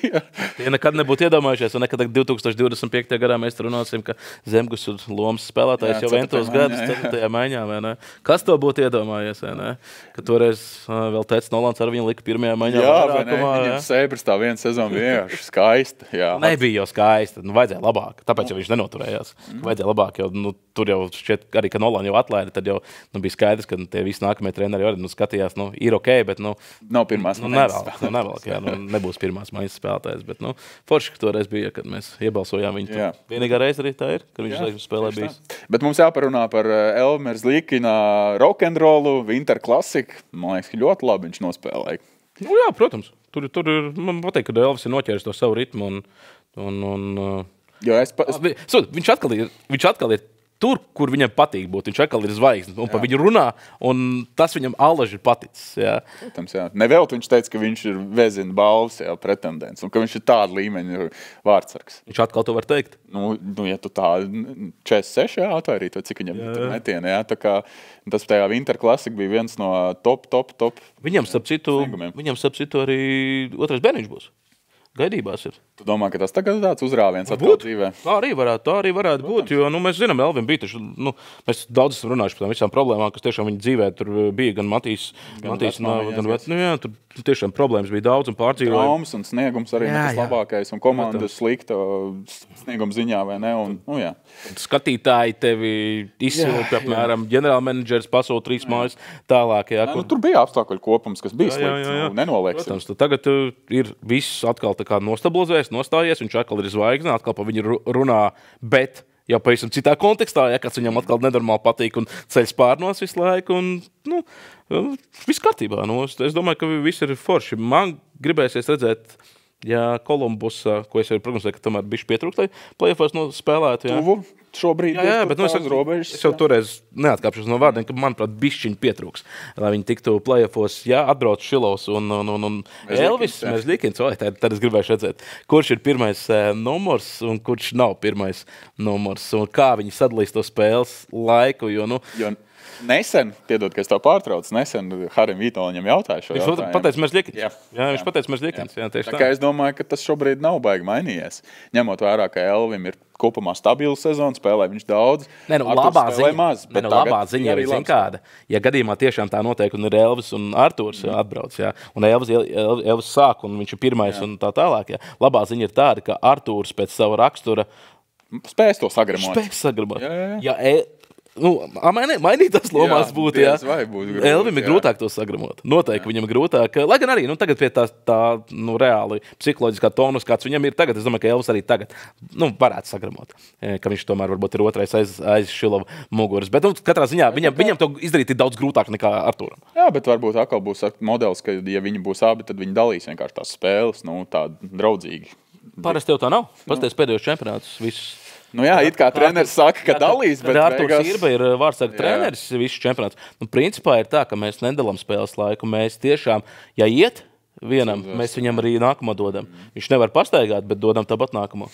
tie nekad nebūtu iedomājušies, un nekad 2025. gadā mēs runāsim, ka Zemgus ir lomas spēlētājs jau 11 gadus 4. maiņā, vai ne? Kas to būtu iedomājies, vai ne? Ka toreiz vēl Tēts Nolans ar viņu lika 1. maiņā. Jā, vai ne? Viņam Sēbras tā viena sezona vienkārši skaista. Jā. Nebija jau skaista, vajadzēja labāk, tāpēc jau viņš nenoturējās. Vajadzēja labāk, jo tur jau šķiet, arī, ka Nolan jau atlaida, tad jau bija skaidrs, ka tie visi nākamie treneri arī skatījās, ir ok, bet nav pirmās nevēlāk, jā, nebūs pirmās maiņas spēlētājs, bet forši, ka toreiz bija, kad mēs iebalsojām viņu. Vienīgā reize arī tā ir, kad viņš spēlē bijis. Bet mums jāparunā par Elmers Līkina rock'n'rollu, Winter Classic. Man liekas, ka ļoti labi viņš nospēlēja. Jā, protams. Tur ir, man patīk, ka Elvis ir noķēris to savu ritmu viņš atkal ir tur, kur viņam patīk būt. Viņš atkal ir zvaigznes un par viņu runā, un tas viņam allaži ir paticis. Jā. Protams, jā. Nevēlt viņš teica, ka viņš ir vezina balvas pretendents, un ka viņš ir tāda līmeņa vārdsargs. Viņš atkal to var teikt? Ja tu tā 46, atvairīt, vai cik viņam tur netiena, tā kā tas tajā Winter Classic bija viens no top. Viņam, starp citu arī otrais bērniņš būs. gaidībās ir. Tu domā, ka tas tagad tāds uzrāviens atkal dzīvē? Tā arī varētu būt, jo mēs zinām, Elvim bija taču, mēs daudz esam runājuši par tām visām problēmām, kas tiešām viņa dzīvē tur bija, gan Matīs, tur tiešām problēmas bija daudz un pārdzīvoja. Traumas un sniegums arī nekas labākais un komandas slikta snieguma ziņā, vai ne? Un, Skatītāji tevi izsilpa, apmēram, ģenerālmenedžers pasūta 3 mājas tālāk. Tur bija apstākļu kopums, kas bija slikts, nenolieksim. Protams, tagad ir viss atkal tā kā nostabilizējies, nostājies, viņš atkal ir zvaigzne, atkal pa viņu runā, bet jau pavisam citā kontekstā, kāds viņam atkal nenormāli patīk un ceļš pārnos visu laiku. Un, viss kārtībā. Es domāju, ka viss ir forši. Man gribēsies redzēt, Kolumbus, ko es jau prognozēju, ka tomēr bišķi pietrūktai play-offos spēlētu. Tuvu šobrīd bet es jau toreiz neatkāpšos no vārdiem, ka, manuprāt, bišķiņi pietrūks, lai viņi tiktu play-offos, atbrauc Šilovs un Elvis Merzlikins. Tad es gribēšu redzēt, kurš ir pirmais numurs un kurš nav pirmais numurs un kā viņi sadalīs to spēles laiku, jo nesen, piedod, ka es tev pārtraucu, nesen Harim Vitoļņam jautāju šo jautājumu. Viņš pateica Merzlikins. Viņš pateica Merzlikins. Tā kā es domāju, ka tas šobrīd nav baigi mainījies. Ņemot vērā, ka Elvim ir kopumā stabila sezona, spēlē viņš daudz. Labā ziņa arī zin kāda. Ja gadījumā tiešām tā notiek un ir Elvis un Artūrs atbrauc, un Elvis sāk un viņš ir pirmais un tā tālāk. Labā ziņa ir tāda, ka Artūrs pēc sava rakstura spēs to sagramot. Mainītās lomās būtu. Elvim ir grūtāk to sagramot. Noteikti viņam grūtāk. Lai gan arī tagad pie tā reāli psiholoģiskā tonus, kāds viņam ir tagad, es domāju, ka Elvis arī tagad varētu sagramot. Ka viņš tomēr varbūt ir otrais aiz Šilova muguras. Bet katrā ziņā viņam to izdarīt ir daudz grūtāk nekā Artūram. Jā, bet varbūt atkal būs modelis, ka ja viņi būs abi, tad viņi dalīs vienkārši tās spēles, tādi draudzīgi. Parasti jau tā nav. Pasties pēdējos čempionātus visus. It kā treneris saka, ka dalīs, bet Artūrs Irba ir vārdsarga treneris visu čempionātu. Principā ir tā, ka mēs nedalām spēles laiku. Mēs tiešām, ja iet vienam, mēs viņam arī nākamo dodam. Viņš nevar pastaigāt, bet dodam tāpat nākamo.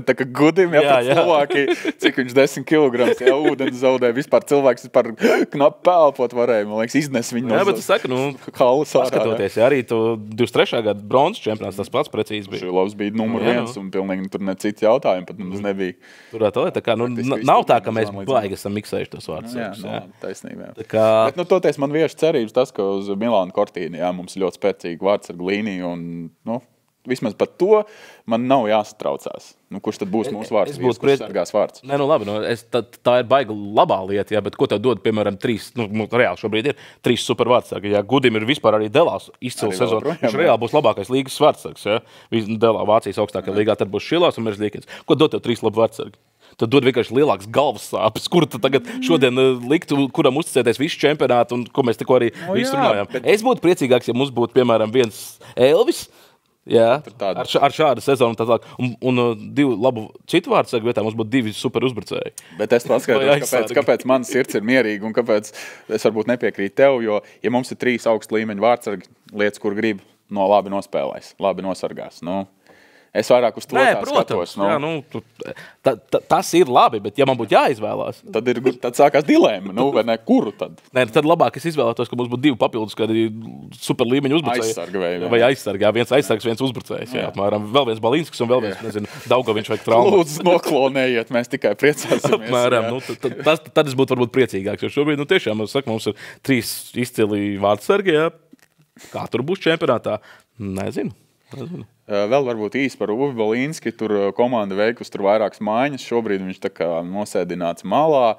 Tā kā Gudim, pat Slovākija, cik viņš 10 kilograms ūdeni zaudē, vispār cilvēks par knapi pelpot varēja, man liekas, iznes viņu no bet es saku, paskatoties, arī tu 23. gada bronzas čempionāts, tas pats precīzi bija. Šilovs bija numur 1 un pilnīgi tur ne cits jautājumi, pat mums nebija. Tur tā kā, nav tā, ka mēs baigi esam miksējuši tos vārdsargus. Taisnība. Bet, toties man vieši cerības tas, ka uz Milānu Kortīni, mums ļoti spēcīgi vārdsargu līniju un, vismaz par to man nav jāsatraucās. Kurš tad būs mūsu vārds? Kurš sargās vārds? Labi, tā ir baiga labā lieta, bet ko tev dod, piemēram, 3, reāli šobrīd ir 3 super vārdsargi. Gudim ir vispār arī Delās izcils sezonu. Viņš reāli būs labākais līgas vārdsargs. Delā Vācijas augstākajā līgā, tad būs Šilovs un Merzlikins. Ko dod tev 3 labi vārdsargi? Tad dod vienkārši lielāks galvas sāpes, kuru tu tagad šodien liktu, kuram uzticēties visu čempionātu un ko mēs tikko arī visu runājām. Es būtu priecīgāks, ja mums būtu, piemēram, viens Elvis, ar šādu sezonu un 2 labu citu vārdsargu vietā mums būtu 2 super uzbrucēji. Bet es paskaidrošu, kāpēc mans sirds ir mierīga un kāpēc es varbūt nepiekrītu tev, jo, ja mums ir 3 augstu līmeņu vārdsargi, lietas, kur grib, labi nospēlēs, labi nosargās. Es vairāk uz to skatos. Tas ir labi, bet ja man būtu jāizvēlās, tad sākās dilēma, vai ne, kuru tad? Tad labāk es izvēlētos, ka mums būtu 2 papildus, kādi super līmeņu uzbrucēji. Vai aizsargā, viens aizsargs, viens uzbrucējs. Apmēram vēl viens Balinskis un vēl viens, Daugoviņš vai Trauma. Lūdzu, noklonējiet, mēs tikai priecāsimies. Apmēram, tad es būtu varbūt priecīgāks, jo šobrīd, tiešām, mums ir 3 izcili vārdsargi, kā tur būs čempionātā, nezinu. Vēl varbūt īsi par Uvi Balinski, tur komanda veikusi tur vairākas maiņas, šobrīd viņš tā kā nosēdināts malā.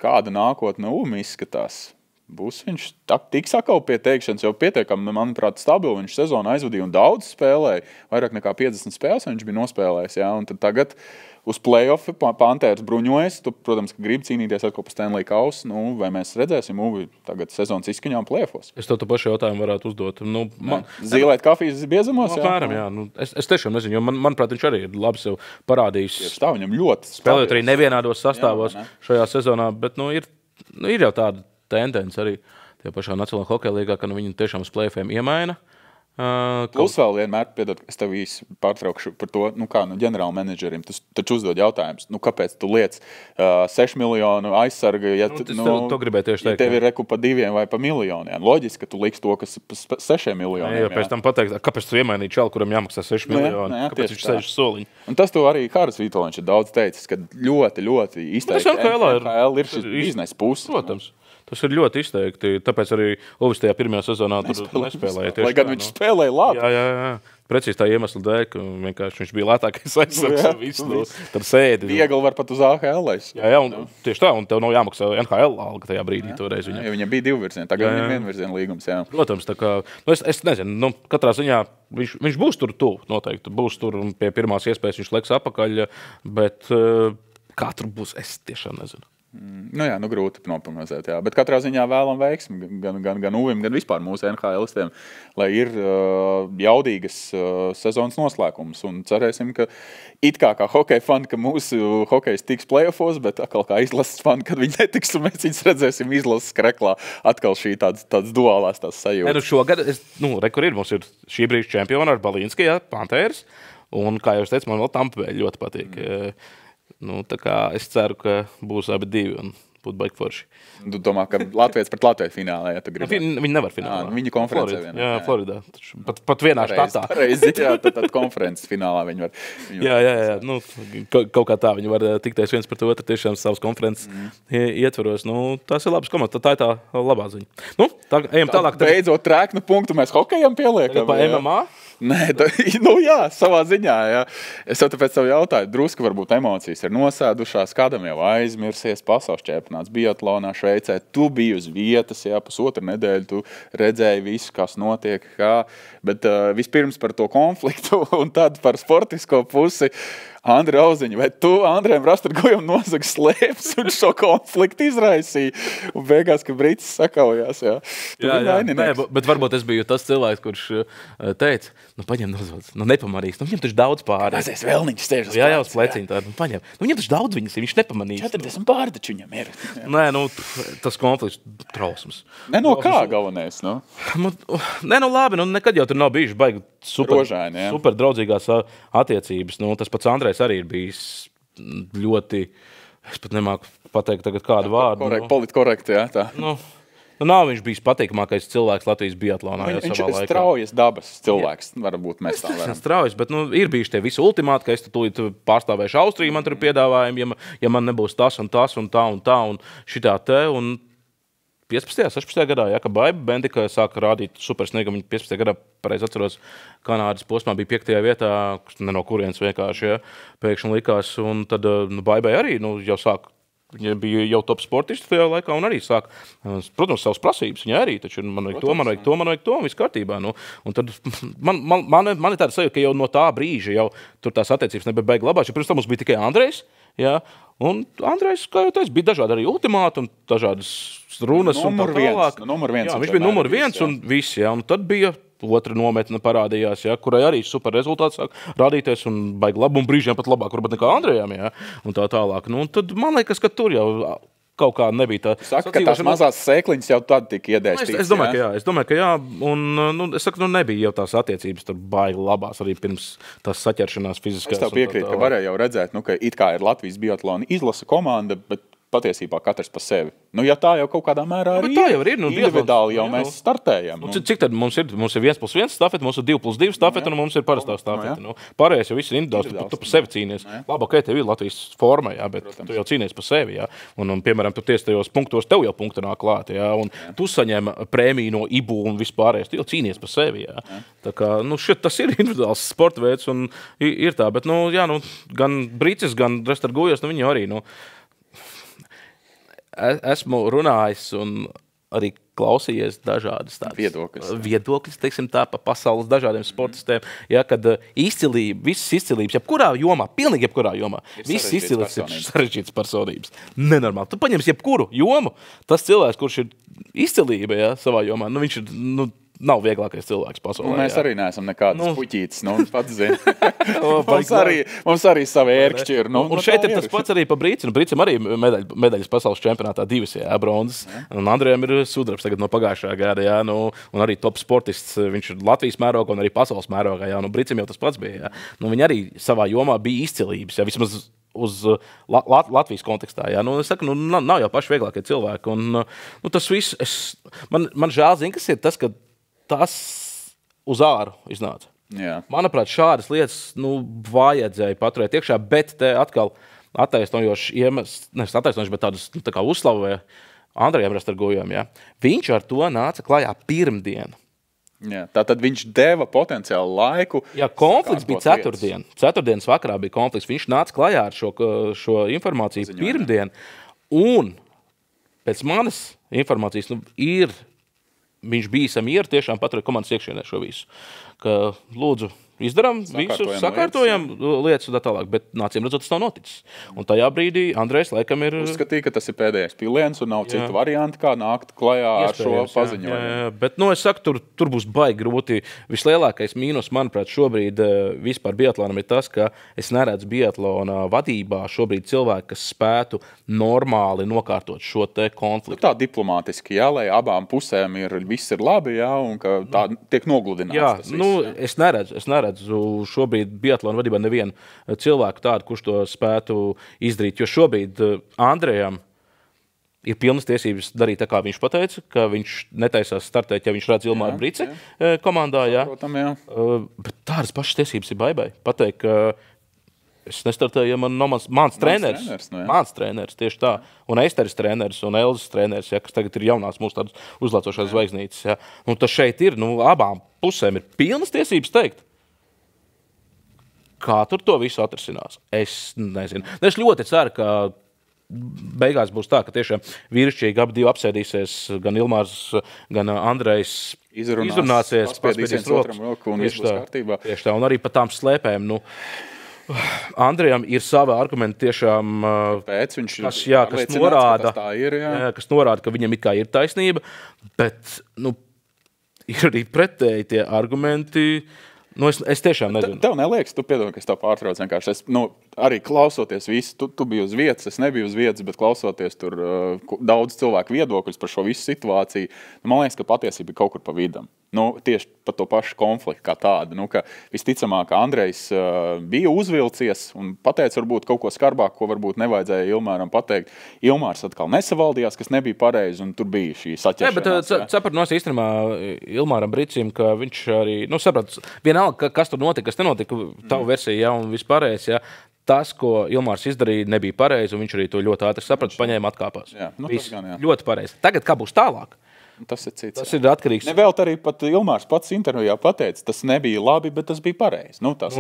Kāda nākotne Uvim izskatās? Būs viņš tiks atkal pie teikšanas, jau pietiekami, manuprāt, stabili, viņš sezonu aizvadīja un daudz spēlēja, vairāk nekā 50 spēles viņš bija nospēlējis, un tad tagad uz play-offi Pantērs bruņojas, tu, protams, ka grib cīnīties atkal pa Stanley kausu, vai mēs redzēsim Uvi tagad sezonas izskaņām play-offos? Es tev pašu jautājumu varētu uzdot. Zīlēt kafijas biezumos? Apmēram, jā. Es tiešām nezinu, jo manuprāt, viņš arī ir labi sev parādījis. Tieši tā, viņam ļoti spēlēt arī nevienādos sastāvos šajā sezonā, bet ir jau tāda tendence arī tie pašā Nacionālajā hokeja līgā, ka viņi tiešām uz play-offiem iemaina Plus vēl vienmēr, piedod, es tev īsi pārtraukšu par to, ģenerāla menedžerim, tas taču uzdod jautājums, kāpēc tu liec 6 miljonu aizsarga, ja to gribēju tieši teikt. Tev ir reku pa 2 vai pa miljoniem. Loģiski, ka tu liks to, kas pa 6 miljoniem. Jā, pēc tam pateikt, kāpēc tu iemainīji čalu, kuram jāmaksā 6 miljoni, kāpēc viņš sēž soliņu. Un tas to arī Kāras Vitoļņš ir daudz teicis, ka ļoti izteikti NHL ir šis biznesa puses. Protams. Tas ir ļoti izteikti, tāpēc arī Uvis tajā pirmajā sezonā tur nespēlēja. Lai gan viņš spēlēja labi. Jā. Precīzi tā iemesla dēļ, ka vienkārši viņš bija lētākais aizsargs un visu tad sēdi. Viegli var pat uz AHL. Jā, un tieši tā, un tev nav jāmaksā NHL alga tajā brīdī toreiz viņam. Jā, viņam bija 2 virzieni, tagad viņam 1 virziena līgums, jā. Protams, tā kā, es nezinu, katrā ziņā viņš būs tur tuvu, noteikti, būs tur un pie pirmās iespējas viņš leks apakaļ, bet kā tur būs, es tiešām nezinu. Grūti noprognozēt, jā. Bet katrā ziņā vēlam veiksmi gan Uvim, gan vispār mūsu NHL-istiem, lai ir jaudīgas sezonas noslēgums. Un cerēsim, ka it kā hokeja fani, ka mūsu hokejs tiks playoffos, bet atkal kā izlases fani, kad viņi netiks, un mēs viņus redzēsim izlases kreklā. Atkal šī tāds duālās tās sajūtas. Šogad, kur ir, mums ir šī brīža čempioni ar Balinski, Panthers, un, kā jau es teicu, man vēl Tampa Bay ļoti patīk. Tā kā es ceru, ka būs abi divi un būtu baigi forši. Tu domā, ka Latvijas pret Latviju finālā, ja tu gribi? Viņi nevar finālā. Viņi konferencē vienā. Jā, Floridā. Pat vienā štatā. Pareizi, jā, tad konferences finālā viņi var. Jā. Kaut kā tā viņi var tikties viens par to otru tiešām savas konferences ietvaros. Tas ir labs komandas, tā ir tā labā ziņa. Tā ejam tālāk. Beidzot trēknu punktu mēs hokejam pieliekam. Pa MMA? Nē, savā ziņā, jā. Es jau tāpēc tev jautāju, drusku varbūt emocijas ir nosēdušās, kādam jau aizmirsies pasaules čempionāts biatlonā Šveicē. Tu biji uz vietas, jā, pusotru nedēļu, tu redzēji visu, kas notiek, bet vispirms par to konfliktu un tad par sportisko pusi. Andri Auziņi, vai tu Andrejam Rastargujam nozag slēpes un šo konfliktu izraisīja? Un beigās, ka Britis sakaujās, jā. Nē, bet varbūt es biju tas cilvēks, kurš teica, paņem nozvats, nepamanīs. Viņam taču daudz pāri. Mazais vēlniņš sēž uz plēciņa. Jā, uz plēciņa tādu, paņem. Viņam taču daudz viņas ir, viņš nepamanīs. 40 pāri taču viņam ir. Nē, tas konflikts trausmas. Kā galvenais, Nē, labi, nekad jau tur nav bijuši baigi super draudzīgās attiecības. Tas pats Andrejs arī ir bijis ļoti, es pat nemāku pateikt tagad kādu vārdu. Politkorekti, jā, tā. Nav viņš bijis patīkamākais cilvēks Latvijas biatlonā. Viņš ir straujas dabas cilvēks, varbūt mēs tā varam. Straujas, bet ir bijuši tie visi ultimāti, ka es tūlīt pārstāvēšu Austriju, man tur ir piedāvājumi, ja man nebūs tas un tā un šitā te. Un 15. 16. gadā, kad Baiba Bendika sāka rādīt supersniegam, viņa 15. gadā, pareizi atceros, Kanādas posmā bija 5. vietā, ne no kurienes vienkārši, pēkšņi likās, un tad Baibai arī jau sāk, viņa bija jau top sportisti tajā laikā, un arī sāk, protams, savas prasības, viņa arī, taču man vajag to, un viss kārtībā. Un tad man ir tāda sajūta, ka jau no tā brīža jau tur tās attiecības nebija baigi labās, jo pirms tam mums bija tikai Andrejs, jā, un Andrejs, kā jau teicu, bija dažādi arī ultimāti un dažādas runas un tā tālāk. Viņš bija numur 1 un viss, jā, un tad bija otra nometne parādījās, jā, kurai arī super rezultāts sāk rādīties un baigi labu un brīžiem pat labāk, varbūt nekā Andrejam, jā, un tā tālāk. Un tad man liekas, ka tur jau kaut kā nebija tā. Saka, ka tās mazās sēkliņas jau tad tika iedēstītas. Es domāju, ka jā, un es saku, nebija jau tās attiecības tur baigi labās arī pirms tās saķeršanās fiziskās. Es tev piekrītu, ka varēja jau redzēt, ka it kā ir Latvijas biatlona izlasa komanda, bet patiesībā katrs pa sevi. Ja tā jau kaut kādā mērā arī ir. Individuāli jau mēs startējam. Cik tad mums ir 1+1 stafeti, mums ir 2+2 stafeti un mums ir parastā stafeti. Pārējais jau viss ir individuāls, tu pa sevi cīnies. Labāk, ka tev ir Latvijas forma, jā, bet tu jau cīnies pa sevi. Jā. Un piemēram, tu ties tajos punktos, tev jau punkti nāk klāt. Jā, un tu saņem prēmiju no IBU un vispārējais. Tu jau cīnies pa sevi. Jā. Tā kā, tas ir individuāls sporta veids un ir tā. Bet, gan Brīcis, gan Rastargujas, viņi arī, esmu runājis un arī klausījies dažādas tādas viedokļas, teiksim tā, pa pasaules dažādiem sportistiem, ja, kad visas izcilības, jebkurā jomā, pilnīgi jebkurā jomā, visas izcilības ir sarežģītas personības. Nenormāli. Tu paņemsi jebkuru jomu, tas cilvēks, kurš ir izcilība, ja, savā jomā, viņš ir, nav vieglākais cilvēks pasaulē. Mēs arī neesam nekādas puķītes, pats zini. mums arī savi ērkšķi ir. Un šeit ir tas pats arī pa Brīci. Brīcim arī medaļas pasaules čempionātā 2, bronzas. Un Andrejam ir sudrabs tagad no pagājušā gada, un arī top sportists. Viņš ir Latvijas mērogā un arī pasaules mērogā. Brīcim jau tas pats bija. Viņi arī savā jomā bija izcilības, vismaz uz Latvijas kontekstā. Es saku, nav jau paši vieglākie cilvēki. Un, tas viss, man žēl zina, kas ir tas, ka tas uz āru iznāca. Jā. Manuprāt, šādas lietas vajadzēja paturēt iekšā, bet te atkal attaisnojoši iemesls, nevis attaisnojoši, bet tādus tā kā uzslavēja Andrejam Rastargujam. Viņš ar to nāca klajā pirmdien. Jā, tātad viņš deva potenciālu laiku. Jā, konflikts bija ceturtdien. Ceturtdienas vakarā bija konflikts. Viņš nāca klajā ar šo informāciju pirmdien. Un pēc manas informācijas viņš bija samieru tiešām paturēt komandas iekšienē šo visu. Ka, lūdzu, izdarām visu, sakārtojam lietas un tā tālāk, bet nācīm redzot, tas nav noticis. Un tajā brīdī Andrejs laikam ir... Uzskatīja, ka tas ir pēdējais piliens un nav citu variantu, kā nākt klajā ar šo paziņojumu. Jā. Bet, es saku, tur būs baigi grūti. Vislielākais mīnus, manuprāt, šobrīd vispār biatlonam ir tas, ka es neredzu biatlona vadībā šobrīd cilvēku, kas spētu normāli nokārtot šo te konfliktu. Tā diplomātiski, lai abām pusēm viss ir labi, un ka tā tiek nogludināts tas viss. Es neredzu šobrīd biatlona vadībā nevienu cilvēku tādu, kurš to spētu izdarīt. Jo šobrīd Andrejam ir pilnas tiesības darīt tā, kā viņš pateica, ka viņš netaisās startēt, ja viņš redz Ilmāru Brici komandā. Saprotam, Bet tādas pašas tiesības ir Baibai. Pateikt, ka es nestartēju, ja man nav mans treneris. Mans treneris, tieši tā. Un Esteris treneris un Elzas treneris, kas tagad ir jaunās mūsu tādas uzlācošās zvaigznītes. Un tas šeit ir, abām pusēm ir pilnas tiesības teikt. Kā tur to visu atrisinās? Es nezinu. Es ļoti ceru, ka beigās būs tā, ka tiešām vīrišķīgi abi apsēdīsies, gan Ilmārs, gan Andrejs izrunāsies, paspiedīs roku un viss būs kārtībā. Tieši tā, un arī pa tām slēpēm, Andrejam ir savi argumenti tiešām, kas norāda, ka viņam it kā ir taisnība, bet ir arī pretēji tie argumenti. Es tiešām nezinu. Tev neliekas, tu piedod, ka es tev pārtraucu vienkārši. Es, arī klausoties visu, tu biji uz vietas, es nebiju uz vietas, bet klausoties tur daudz cilvēku viedokļus par šo visu situāciju, man liekas, ka patiesība ir kaut kur pa vidam. Tieši par to pašu konfliktu kā tādu. Ka visticamāk, Andrejs bija uzvilcies un pateica varbūt kaut ko skarbāk, ko varbūt nevajadzēja Ilmāram pateikt. Ilmārs atkal nesavaldījās, kas nebija pareizi, un tur bija šī saķeršanās. Bet saprat īstenībā Ilmāram Bricim, ka viņš arī, saprat, vienalga, kas tur notika, kas nenotika, tavu versiju, un vispārējais, tas, ko Ilmārs izdarīja, nebija pareizi, un viņš arī to ļoti ātri saprata, paņēma atkāpās. Jā, tas gan, jā. Ļoti pareizi. Tagad, kā būs tālāk? Tas ir cits. Tas ir atkarīgs. Nevēl arī pat Ilmārs pats intervijā pateica, tas nebija labi, bet tas bija pareizi. Tad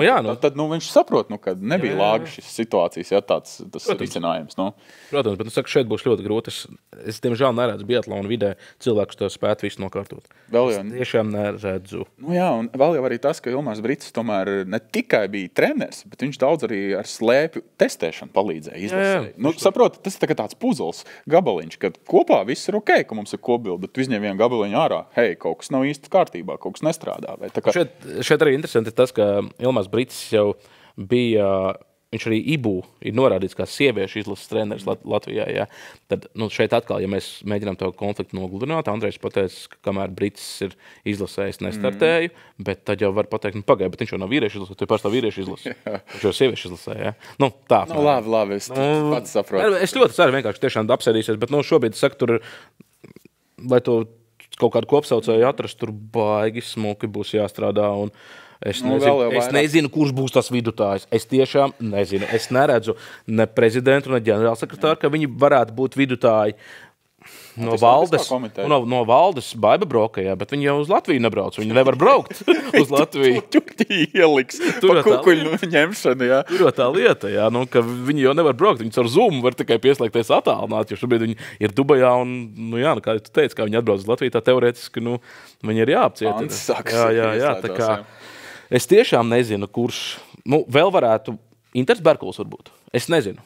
viņš saprot, ka nebija lāga šis situācijas, tas risinājums. Protams, bet es saku, šeit būs ļoti grūti. Es diemžēl neredzu biatlonu vidē cilvēkus to spētu visu nokārtot. Es tiešām neredzu. Un vēl jau arī tas, ka Ilmārs Bricis tomēr ne tikai bija treneris, bet viņš daudz arī ar slēpju testēšanu palīdzēja izlasē. Saprot, tas ir tāds puzuls, gabaliņš, kad kopā viss ir ok, ka mums ir kopbilde, bet izņem vienu gabaliņu ārā, kaut kas nav īsti kārtībā, kaut kas nestrādā. Šeit arī interesanti ir tas, ka Ilmārs Bricis jau bija, viņš arī IBU ir norādīts kā sieviešu izlases treneris Latvijā. Tad šeit atkal, ja mēs mēģinām to konfliktu nogludināt, Andrejs pateica, ka kamēr Bricis ir izlasējis, nestartēju, bet tad jau var pateikt, pagaid, bet viņš jau nav vīriešu izlase, tu pārstāv vīriešu izlase. Viņš jau sieviešu izlasē, tā. Labi, es pats saprotu. Es ļoti ceru vienkārši tiešām apsēdīsies, bet šobrīd saku, tur lai to kaut kādu kopsaucēju atrast, tur baigi smuki būs jāstrādā. Un es nezinu, kurš būs tas vidutājs. Es tiešām nezinu. Es neredzu ne prezidentu, ne ģenerālsekretāru, ka viņi varētu būt vidutāji. No valdes Baiba broka, bet viņi jau uz Latviju nebrauc. Viņi nevar braukt uz Latviju. Tur ieliks pa kukuļu ņemšanu, Tur jau tā lieta, ka viņi jau nevar braukt. Viņi ar Zoom var tikai pieslēgties attālināt, jo šobrīd viņi ir Dubajā un, kā tu teici, kā viņi atbrauc uz Latviju, tā teorētiski, viņi ir jāapcietina. Tā kā es tiešām nezinu, kurš, vēl varētu Inters Berkuls varbūt. Es nezinu.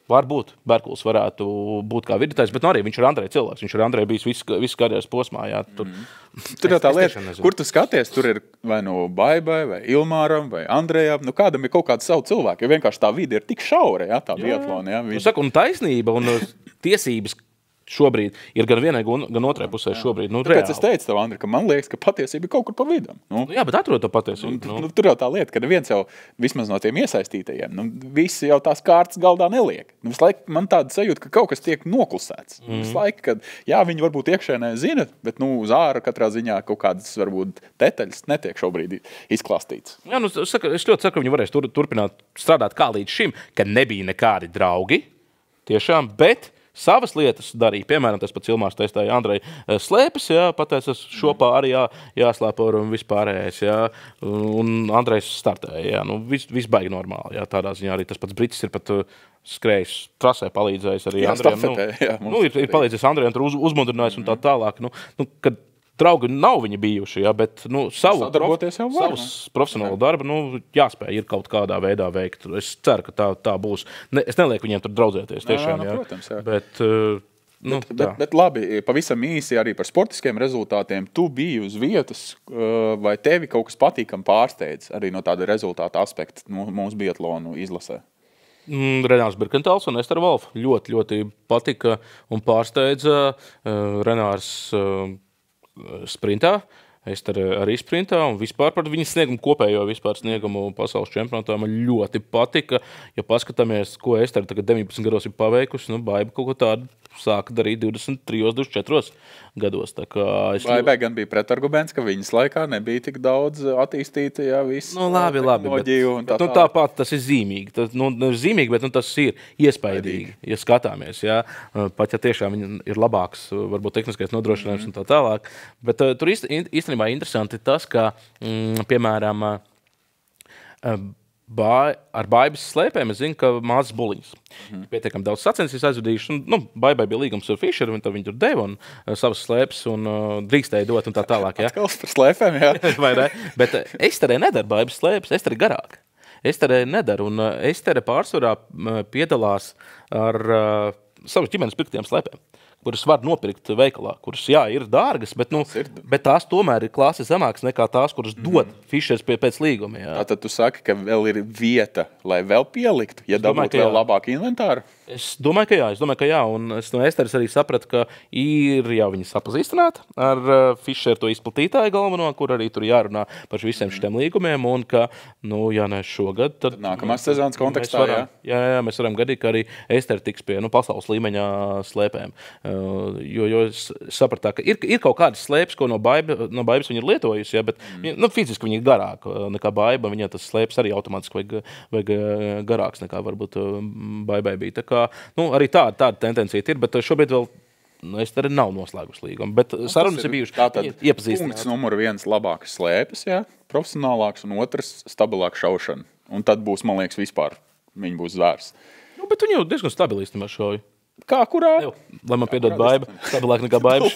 Varbūt Berkuls varētu būt kā vidutājs, bet arī viņš ir Andreja cilvēks. Viņš ir Andreja bijis visu karjeras posmā. Jā, tur jau tā lieta, kur tu skaties, tur ir vai no Baibai, vai Ilmāram, vai Andrejam. Nu, kādam ir kaut kāds savu cilvēku, jo vienkārši tā vide ir tik šaura, jā, tā biatlona. Jā, nu, saku, un taisnība un tiesības šobrīd ir gan vienai, gan otrai pusē šobrīd. Nu, tāpēc es teicu tev, Andri, ka man liekas, ka patiesība ir kaut kur pa vidam. Nu, jā, bet atrod to patiesību. Tur jau tā lieta, ka viens jau vismaz no tiem iesaistītajiem, visi jau tās kārtas galdā neliek. Visu laiku man tāda sajūta, ka kaut kas tiek noklusēts. Visu laiku, kad jā, viņi varbūt iekšēnē zina, bet uz āra katrā ziņā kaut kādas varbūt detaļas netiek šobrīd izklāstīts. Jā, nu, es ļoti saku, ka viņi varēs turpināt strādāt kā līdz šim, ka nebija nekādi draugi, tiešām, bet savas lietas darīja. Piemēram, tas pats Ilmārs taistāja Andreja slēpes, jā, pateicis, šopā arī jāslēpo un vispārējais, jā, un Andrejs startēja, jā, nu, viss baigi normāli, jā, tādā ziņā arī tas pats Britis ir pat skrējis trasē, palīdzējis arī Andrejam. Ir palīdzējis Andrejam, tur uzmudrinājis un tā tālāk, kad draugi nav viņi bijuši, jā, bet savu profesionālu darbu jāspēj ir kaut kādā veidā veikt. Es ceru, ka tā būs. Es nelieku viņiem tur draudzēties tiešām. Jā, protams, jā. Bet labi, pavisam īsi arī par sportiskiem rezultātiem. Tu biji uz vietas, vai tevi kaut kas patīkam pārsteidz arī no tāda rezultāta aspekta mūsu biatlonu izlasē? Renārs Birkentāls un Ester Wolf ļoti, ļoti patika un pārsteidza. Renārs sprintā, Ester arī sprintā un vispār par viņas sniegumu, kopējo vispār sniegumu pasaules čempionātā man ļoti patika. Ja paskatāmies, ko Ester tagad 19 gados ir paveikusi, Baiba kaut ko tādu sāka darīt 23, 24 gados. Baibai gan bija pretarguments, ka viņas laikā nebija tik daudz attīstīta, jā, viss tehnoloģiju un tā. Tāpat tas ir zīmīgi. Tas zīmīgi, bet tas ir iespaidīgi, ja skatāmies. Jā. Pat ja tiešām viņi ir labāks, varbūt tehniskais nodrošinājums un tā tālāk. Bet tur īstenībā interesanti tas, ka, piemēram, ar Baibas slēpēm es zinu, ka mācas buliņas. Pietiekami daudz sacensības aizvadījuši. Baibai bija līgums ar Fischeru, un viņi tur deva un savas slēpes un drīkstēja dot un tā tālāk. Jā. Atkal par slēpēm, jā. Vai ne? Bet Esterē nedara Baibas slēpes, Esterē garāk. Esterē nedara, un Estere pārsvarā piedalās ar savas ģimenes pirktiem slēpēm, kuras var nopirkt veikalā, kuras, jā, ir dārgas, bet tās tomēr ir klāsi zemākas nekā tās, kuras dod Fischers pēc līguma. Jā. Tātad tu saki, ka vēl ir vieta, lai vēl pieliktu, ja dabūtu vēl labāku inventāru? Es domāju, ka jā, un es no Esteres arī sapratu, ka ir jau viņa sapazīstināta ar Fischeru to izplatītāju galveno, kur arī tur jārunā par visiem šitiem līgumiem, un ka, ja ne šogad, tad nākamās sezonas kontekstā, jā, mēs varam gadīt, ka arī Estere tiks pie pasaules līmeņa slēpēm. Jo es sapratā, ka ir kaut kādas slēpes, ko no Baibas viņa ir lietojusi, ja, bet fiziski viņa ir garāka nekā Baiba, viņa tas slēpes arī automātiski vajag garāks nekā varbūt Baibai bija. Tā kā, arī tāda tendencija ir, bet šobrīd vēl Estere nav noslēgus līgumu, bet sarunas ir bijuši iepazīstināti. Punkts numur 1 labākas slēpes, jā, profesionālāks, un otrs stabilāks šaušana. Un tad būs, man liekas, vispār viņi būs zvērs. Bet viņi jau diezgan stabili īstenībā šauja. Kā kurā? Lai man piedod Baiba, stabilāk nekā Baiba.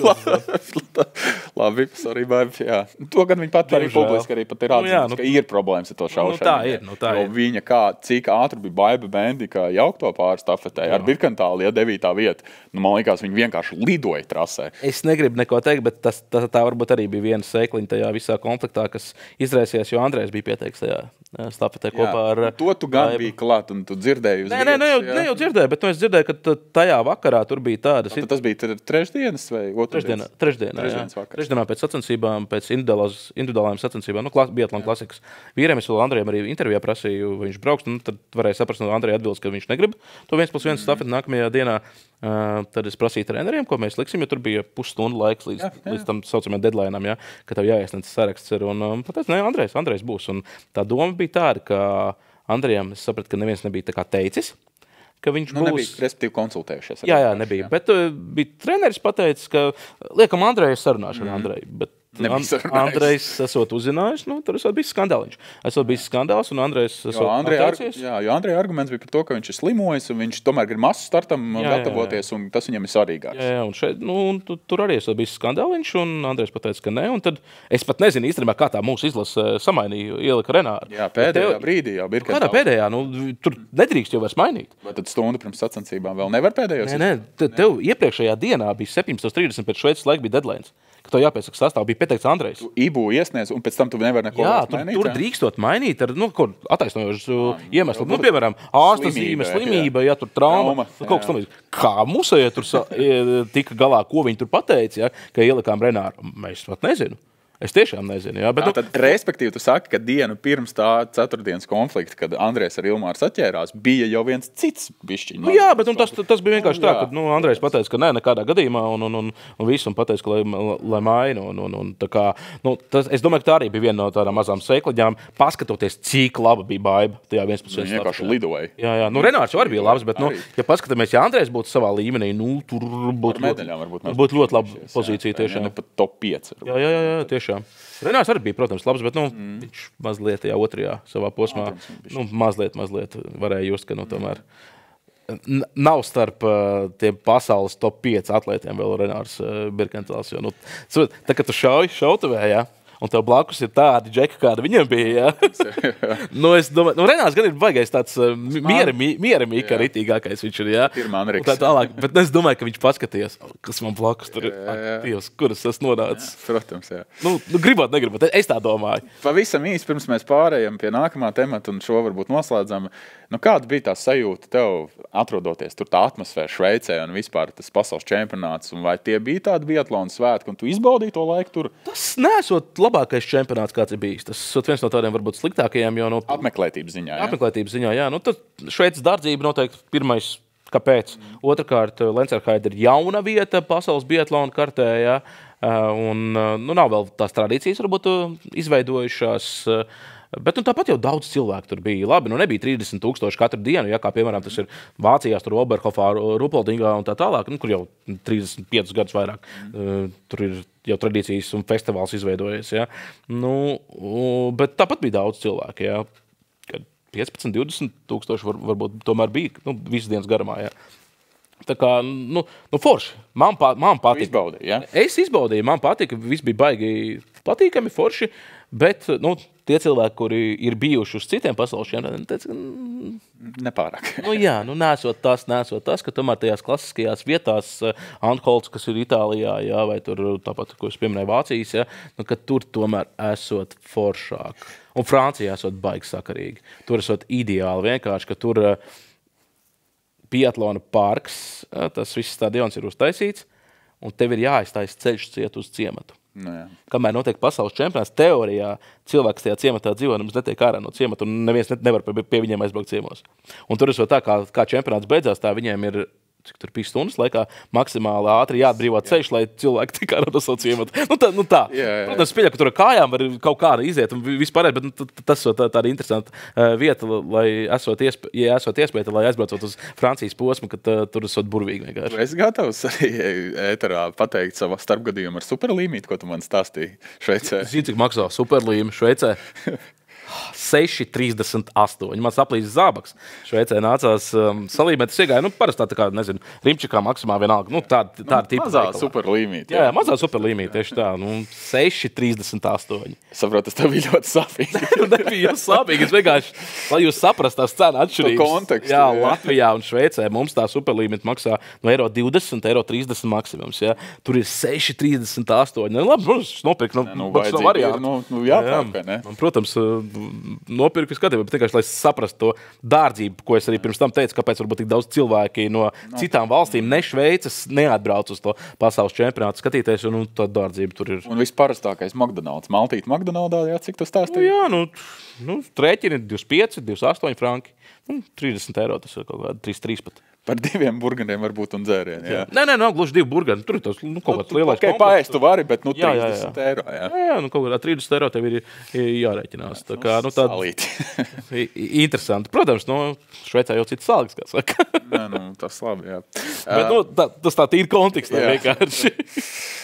Labi, sorry, Baiba, jā. To gan viņi pat arī publiski arī pat ir atzīst, ka ir problēmas ar to šaušanu. Tā ir. Viņa cik ātri bija Baiba Bendi, kā jaukto pāri stafetē ar Birkentāli, 9. vieta. Man liekas, viņi vienkārši lidoja trasē. Es negribu neko teikt, bet tā varbūt arī bija viena sēkliņa tajā visā konfliktā, kas izraisījās, jo Andrejs bija pieteiks tajā stafetē kopā ar To tu gan biji klāt un tu dzirdēji uz vietas. Ne jau dzirdēju, bet es dzirdēju, ka tajā vakarā tur bija tādas... Tas bija trešdienas vai otrdienas? Trešdienā pēc sacensībām, pēc individuālajām sacensībām, biatlona klasikas vīriem, es vēl Andrejam arī intervijā prasīju, vai viņš brauks, tad varēja saprast no Andreja atbildes, ka viņš negrib to 1+1 stafeti nākamajā dienā. Tad es prasīju treneriem, ko mēs liksim, jo tur bija pusstundu laiks līdz tam saucamajam deadlineam, ja, ka tev jāiesniedz saraksts ir. Un pateicu, Andrejs būs. Un tā doma bija tāda, ka Andrejam es sapratu, ka neviens nebija tā kā teicis, ka viņš būs... Nebija, respektīvi, konsultējušies. Jā, nebija. Bet bija treneris pateicis, ka liekam Andreju sarunāšu ar Andreju, bet Andrejs esot uzzinājis, tur esot bijis skandāliņš. Esot bijis skandāls, un Andrejs esot atteicies. Jo Andreja arguments bija par to, ka viņš ir slimojis, un viņš tomēr grib masu startam gatavoties, un tas viņam ir svarīgāks. Jā, un šeit, tur arī esot bijis skandāliņš, un Andrejs pateica, ka ne, un tad es pat nezinu īstenībā, kā tā mūsu izlase samainīja, ielika Renāru. Jā, pēdējā brīdī jau Birkentāls. Kādā pēdējā? Tur nedrīkst jau vairs mainīt. Vai tad stundu pirms sacensībām vēl nevar pēdējos? Nē, tev iepriekšējā dienā bija 17:30 pēc Šveices laika bija deadlines. Ka tev jāpiesaka sastāv, bija pieteikts Andrejs. Tu IBU iesniedz, un pēc tam tu nevari neko mainīt? Tur drīkstot mainīt ar attaisnojošu iemeslu. Piemēram, ārsta zīme, slimība, tur trauma. Kaut kas tam līdzīgs. Kā musēja tur tika galā, ko viņi tur pateica, ka ielikām Renāru? Es pat nezinu. Es tiešām nezinu. Jā, bet, tad, respektīvi, tu saki, ka dienu pirms tā ceturtdienas konflikta, kad Andrejs ar Ilmāru saķērās, bija jau viens cits bišķiņš. Jā, bet tas bija vienkārši tā, ka Andrejs pateica, ka nē, nekādā gadījumā, un visu, un pateica, ka lai maina. Tā kā, es domāju, ka tā arī bija viena no tādām mazām sēkliņām, paskatoties, cik laba bija Baiba tajā 11. Viņš vienkārši lidoja. Jā, Renārs jau arī bija labs, bet, ja paskatāmies, ja Andrejs būtu savā līmenī, tur būtu ļoti laba pozīcija tiešām. Pat top 5. Jā, tiešām. Renārs arī bija, protams, labs, bet viņš mazliet tajā otrajā savā posmā mazliet varēja just, ka tomēr nav starp tiem pasaules top 5 atlētiem vēl Renārs Birkentāls. Tā, kad tu šautavē, jā, un tev blakus ir tādi džeki, kādi viņam bija. Es domāju, Renārs gan ir baigais tāds mieramīka ritīgākais viņš ir. Pirmā Amerikas. Tālāk, bet es domāju, ka viņš paskatījās, kas man blakus tur ir. Dievs, kuras es nonācis. Protams, jā. Gribot, negribot. Es tā domāju. Pavisam īsti pirms mēs pārējām pie nākamā temata un šo varbūt noslēdzam. Kāda bija tā sajūta tev atrodoties tur tā atmosfēra Šveicē un vispār tas pasaules čempionāts? Un vai tie bija tādi biatlona svētki un tu izbaudīji to laiku tur? Tas nesot labākais čempionāts, kāds ir bijis. Tas ir viens no tādiem varbūt sliktākajiem. Apmeklētības ziņā, jā? Apmeklētības ziņā, jā. Tad Šveices dardzība noteikti pirmais, kāpēc. Otrakārt, Lenzerheide ir jauna vieta pasaules biatlona kartē, jā. Un nav vēl tās tradīcijas varbūt izveidojušās. Bet tāpat jau daudz cilvēku tur bija. Labi, nebija 30,000 katru dienu, kā piemēram tas ir Vācijās, tur Oberhofā, Rupoldingā un tā tālāk, kur jau 35 gadus vairāk. Tur ir jau tradīcijas un festivāls izveidojies. Ja. Bet tāpat bija daudz cilvēku. Ja. 15-20,000 varbūt tomēr bija visas dienas garumā. Ja. Tā kā, forši. Man patika. Izbaudīji, ja? Es izbaudīju, man patika, viss bija baigi patīkami, forši, bet, tie cilvēki, kuri ir bijuši uz citiem pasaules čempionātiem, teica, nepārāk. Nesot tas, ka tomēr tajās klasiskajās vietās, Antholts, kas ir Itālijā, jā, vai tur tāpat, ko es pieminēju Vācijas, jā, ka tur tomēr esot foršāk. Un Francijā esot baigi sakarīgi. Tur esot ideāli vienkārši, ka tur biatlona parks, tas viss stadions ir uztaisīts, un tev ir jāiztais ceļš ciet uz ciematu. Kamēr notiek pasaules čempionāts, teorijā cilvēks tajā ciematā dzīvo, nemaz netiek ārā no ciemata, un neviens nevar pie viņiem aizbraukt ciemos. Un tur ir tā, kā čempionāts beidzās, tā viņiem ir, cik tur 5 stundas laikā, maksimāli ātri jāatbrīvo ceļš, lai cilvēki tik ārā no savu ciematu. Tā. Protams, pieļauj, ka tur ar kājām var kaut kāda iziet un vispār, bet tas ir tāda interesanta vieta, lai esot iespēja, lai aizbraucot uz Francijas posmu, ka tur esot burvīgi vienkārši. Es gatavs arī ēterā pateikt savu starpgadījumu ar superlīmīti, ko tu man stāstīji Šveicē. Zini, cik maksā superlīmi Šveicē? 6,38. Man saplīs zābaks. Šveicē nācās salīmēt. Es iegāju, parasti tā kā, nezinu, Rimčikā maksimā vienalga. Tāda tipa mazā superlīmīte. Jā, mazā superlīmīte, tieši tā. 6,38. Es saprotu, tas tev bija ļoti sāpīgi. Nebija jau sāpīgi. Es vienkārši, lai jūs saprast tās cenu atšķirības. Kontekstu. Jā, Latvijā un Šveicē mums tā superlīmīte maksā €20, €30 maksimums. Jā. Tur ir 6,38. Labi, protams, nopirkt. Jāpērk, ne? Protams, nopirku skatījumā, bet vienkārši, lai saprastu to dārdzību, ko es arī pirms tam teicu, kāpēc varbūt tik daudz cilvēki no citām valstīm, ne Šveices, neatbrauc uz to pasaules čempionātu skatīties, un tā dārdzība tur ir. Un visparastākais McDonald's. Maltīt McDonald's, jā, cik tu stāstīji? Jā, trēķini 25, 28 franki, €30, tas ir kaut kāda 3 pat. Par 2 burgeriem varbūt un dzērienu, jā. Nē, gluži 2 burgeri. Tur ir tas kaut kāds lielais komplekts. Paēst tu vari, bet €30, jā. Jā, kaut kādā €30 tev ir jārēķinās. Tā kā, salīti. Interesanti. Protams, Šveicā jau cits salgas, kā saka. Tas labi, jā. Bet, tas tā tīri kontekstā vienkārši.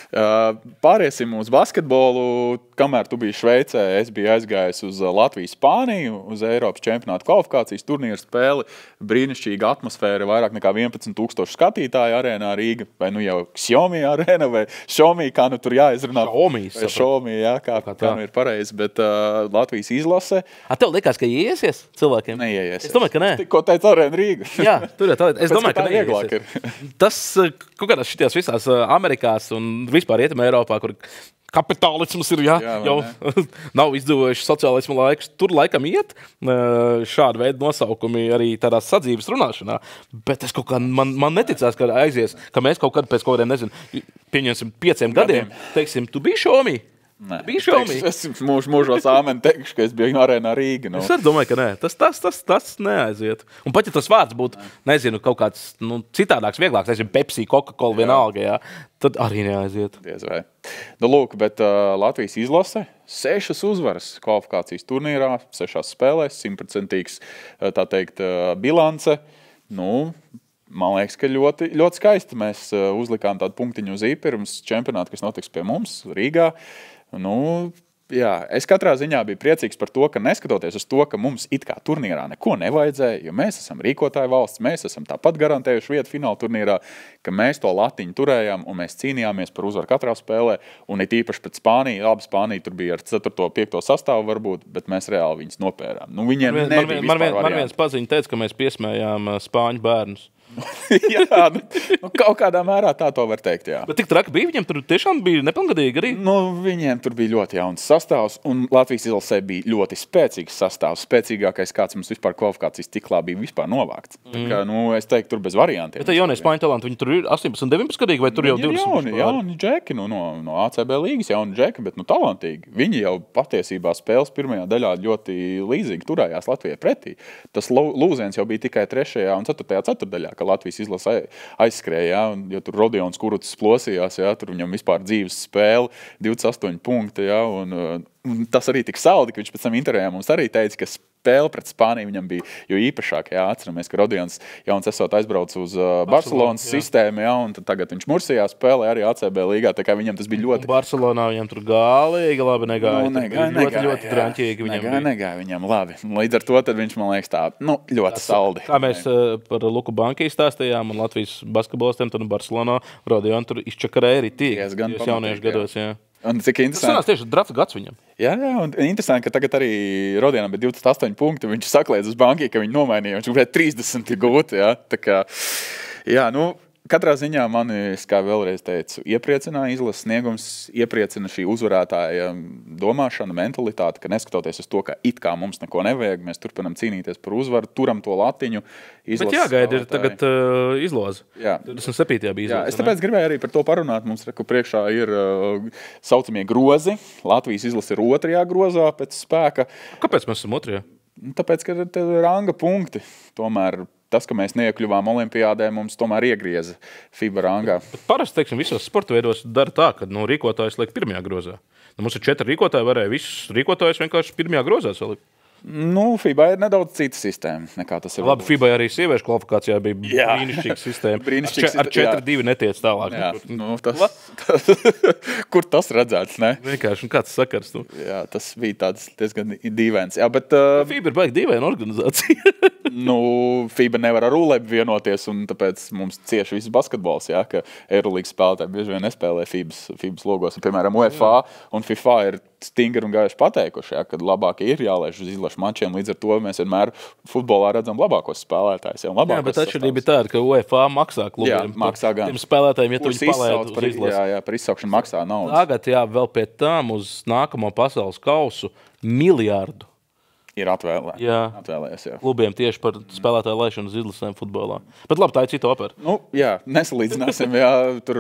Pāriesim uz basketbolu. Kamēr tu biji Šveicē, es biju aizgājis uz Latviju-Spāniju, uz Eiropas čempionāta kvalifikācijas turnīru spēli. Brīnišķīga atmosfēra, vairāk nekā 11,000 skatītāju arēnā Rīga, vai nu jau Xiaomi arēna, vai Xiaomi, kā nu tur jāizrunā. Xiaomi, jā, kā nu ir pareizi, bet Latvijas izlase. Tev likās, ka ieiesies cilvēkiem? Neieiesies. Es domāju, ka nē. Tikko teica arēna Rīga. Jā, tur ir tā. Es domāju, ka vieglāk ir. Tas kaut kādās šitās visās Amerikās un vispār Rietumē Eiropā, kur kapitālisms ir, jau nav izdzīvojuši sociālismu laikus. Tur laikam iet šādu veidu nosaukumi arī tādā sadzīves runāšanā. Bet es kaut kā, man neticās, ka aizies, ka mēs kaut kad pēc kaut kādiem, nezinu, pieņemsim 5 gadiem, teiksim, tu biji Xiaomi? Nē, es mūžos āmeni teikšu, ka es biju arēnā Rīga. Nu. Es arī domāju, ka nē, tas neaiziet. Un pat ja tas vārds būtu, nezinu, kaut kāds citādāks, vieglāks, nezinu, Pepsi, Coca-Cola vienalga, jā, tad arī neaiziet. Diez vai. Nu, lūk, bet Latvijas izlase 6 uzvaras kvalifikācijas turnīrā, 6 spēlēs, 100%, tā teikt, bilance. Nu, man liekas, ka ļoti, ļoti skaisti mēs uzlikām tādu punktiņu uz I pirms čempionāta, kas notiks pie mums Rīgā. Nu, jā, es katrā ziņā biju priecīgs par to, ka neskatoties uz to, ka mums it kā turnīrā neko nevajadzēja, jo mēs esam rīkotāju valsts, mēs esam tāpat garantējuši vietu fināla turnīrā, ka mēs to latiņu turējām un mēs cīnījāmies par uzvaru katrā spēlē, un it īpaši pret Spāniju, labi, Spānija tur bija ar 4. 5. sastāvu varbūt, bet mēs reāli viņus nopērām. Nu, viņiem nebija vispār varianti. Man viens paziņa teica, ka mēs piesmējām spāņu bērnus. Jā, nu, kaut kādā mērā tā to var teikt, jā. Bet tik traki bija, viņiem tur tiešām bija nepilngadīgi arī? Nu, viņiem tur bija ļoti jauns sastāvs, un Latvijas izlasē bija ļoti spēcīgs sastāvs, spēcīgākais, kāds mums vispār kvalifikācijas ciklā bija vispār novākts. Tā kā, nu, es teiktu, tur bez variantiem. Bet jaunie spāņu talanti, viņi tur ir 18 un 19 gadīgi, vai tur jau 20? Jauni džeki, no ACB līgas jauni džeki, bet talantīgi. Viņi jau patiesībā spēles pirmajā daļā ļoti līdzīgi turējās Latvijai pretī. Tas lūziens jau bija tikai 3. un 4. ceturdaļā, ka Latvijas izlase aizskrēja, jo tur Rodions Kurucis plosījās, tur viņam vispār dzīves spēle, 28 punkti, un tas arī tik saldi, ka viņš pēc tam intervijā mums arī teica, ka spēle pret Spāniju viņam bija jo īpašāk, atceramies, ka Rodions jauns esot aizbrauc uz Barcelonas sistēmu, un tad tagad viņš Mursijā spēlē arī ACB līgā, tā kā viņam tas bija ļoti... Barcelonā viņam tur galīgi labi negāja. Ļoti draņķīgi viņam bija. Negāja viņam labi. Līdz ar to tad viņš, man liekas, tā, ļoti saldi. Kā mēs par Luku Banki stāstījām un Latvijas basketbolistiem, tad Barcelonā Rodion tur izčakarēja arī tīk. Jauniešu gados, jā. Un cik interesanti. Tas sanās tieši drafta gads viņam. Jā, un interesanti, ka tagad arī Rodienam bija 28 punkti, viņš sakliedz uz banki, ka viņi nomainīja, viņš gribēja 30 gūt, Tā kā, katrā ziņā mani, kā vēlreiz teicu, iepriecināja izlases sniegums, iepriecina šī uzvarētāja domāšana, mentalitāte, ka neskatoties uz to, ka it kā mums neko nevajag, mēs turpinam cīnīties par uzvaru, turam to latiņu. Bet jāgaida ir tagad izloze. Jā. 27. bija izloze. Jā, es tāpēc gribēju arī par to parunāt. Mums priekšā ir saucamie grozi. Latvijas izlase ir 2. grozā pēc spēka. Kāpēc mēs esam 2? Tāpēc, ka ranga punkti tomēr. Tas, ka mēs neiekļuvām olimpiādē, mums tomēr iegrieza FIBA rangā. Bet parasti, teiksim, visos sporta veidos dara tā, ka rīkotājs liek 1. grozā. Mums ir 4 rīkotāji, varēja visus rīkotājus vienkārši 1. grozā salikt. FIBA ir nedaudz cita sistēma, nekā tas ir. Labi, FIBA arī sieviešu kvalifikācijā bija brīnišķīga sistēma. Ar 4-2 netiec tālāk. Kur tas redzēts, ne? Vienkārši, kāds sakars tu? Jā, tas bija tāds diezgan dīvains. Jā, bet... FIBA ir baigi dīvaina organizācija. FIBA nevar ar ULEB vienoties, un tāpēc mums cieši viss basketbols, ka Eurolīgas spēlētāji bieži vien nespēlē FIBAs logos. Un, piemēram, UEFA un FIFA ir stingri un gaiši pateikuši, kad labāk ir jālaiž uz izlašu mačiem. Līdz ar to mēs vienmēr futbolā redzam labākos spēlētājus. Jā, bet atšķirība ir tāda, ka UEFA maksā klubiem. Jā, maksā gan. Tiem spēlētājiem, ja tu viņi palaid uz izlasu. Jā, par izsaukšanu maksā naudas. Tagad, vēl pie tam uz nākamo pasaules kausu miljardu. Ir atvēlējies, jā. Klubiem tieši par spēlētāju laišanu uz izlasēm futbolā. Bet labi, tā ir cita opera. Nesalīdzināsim, tur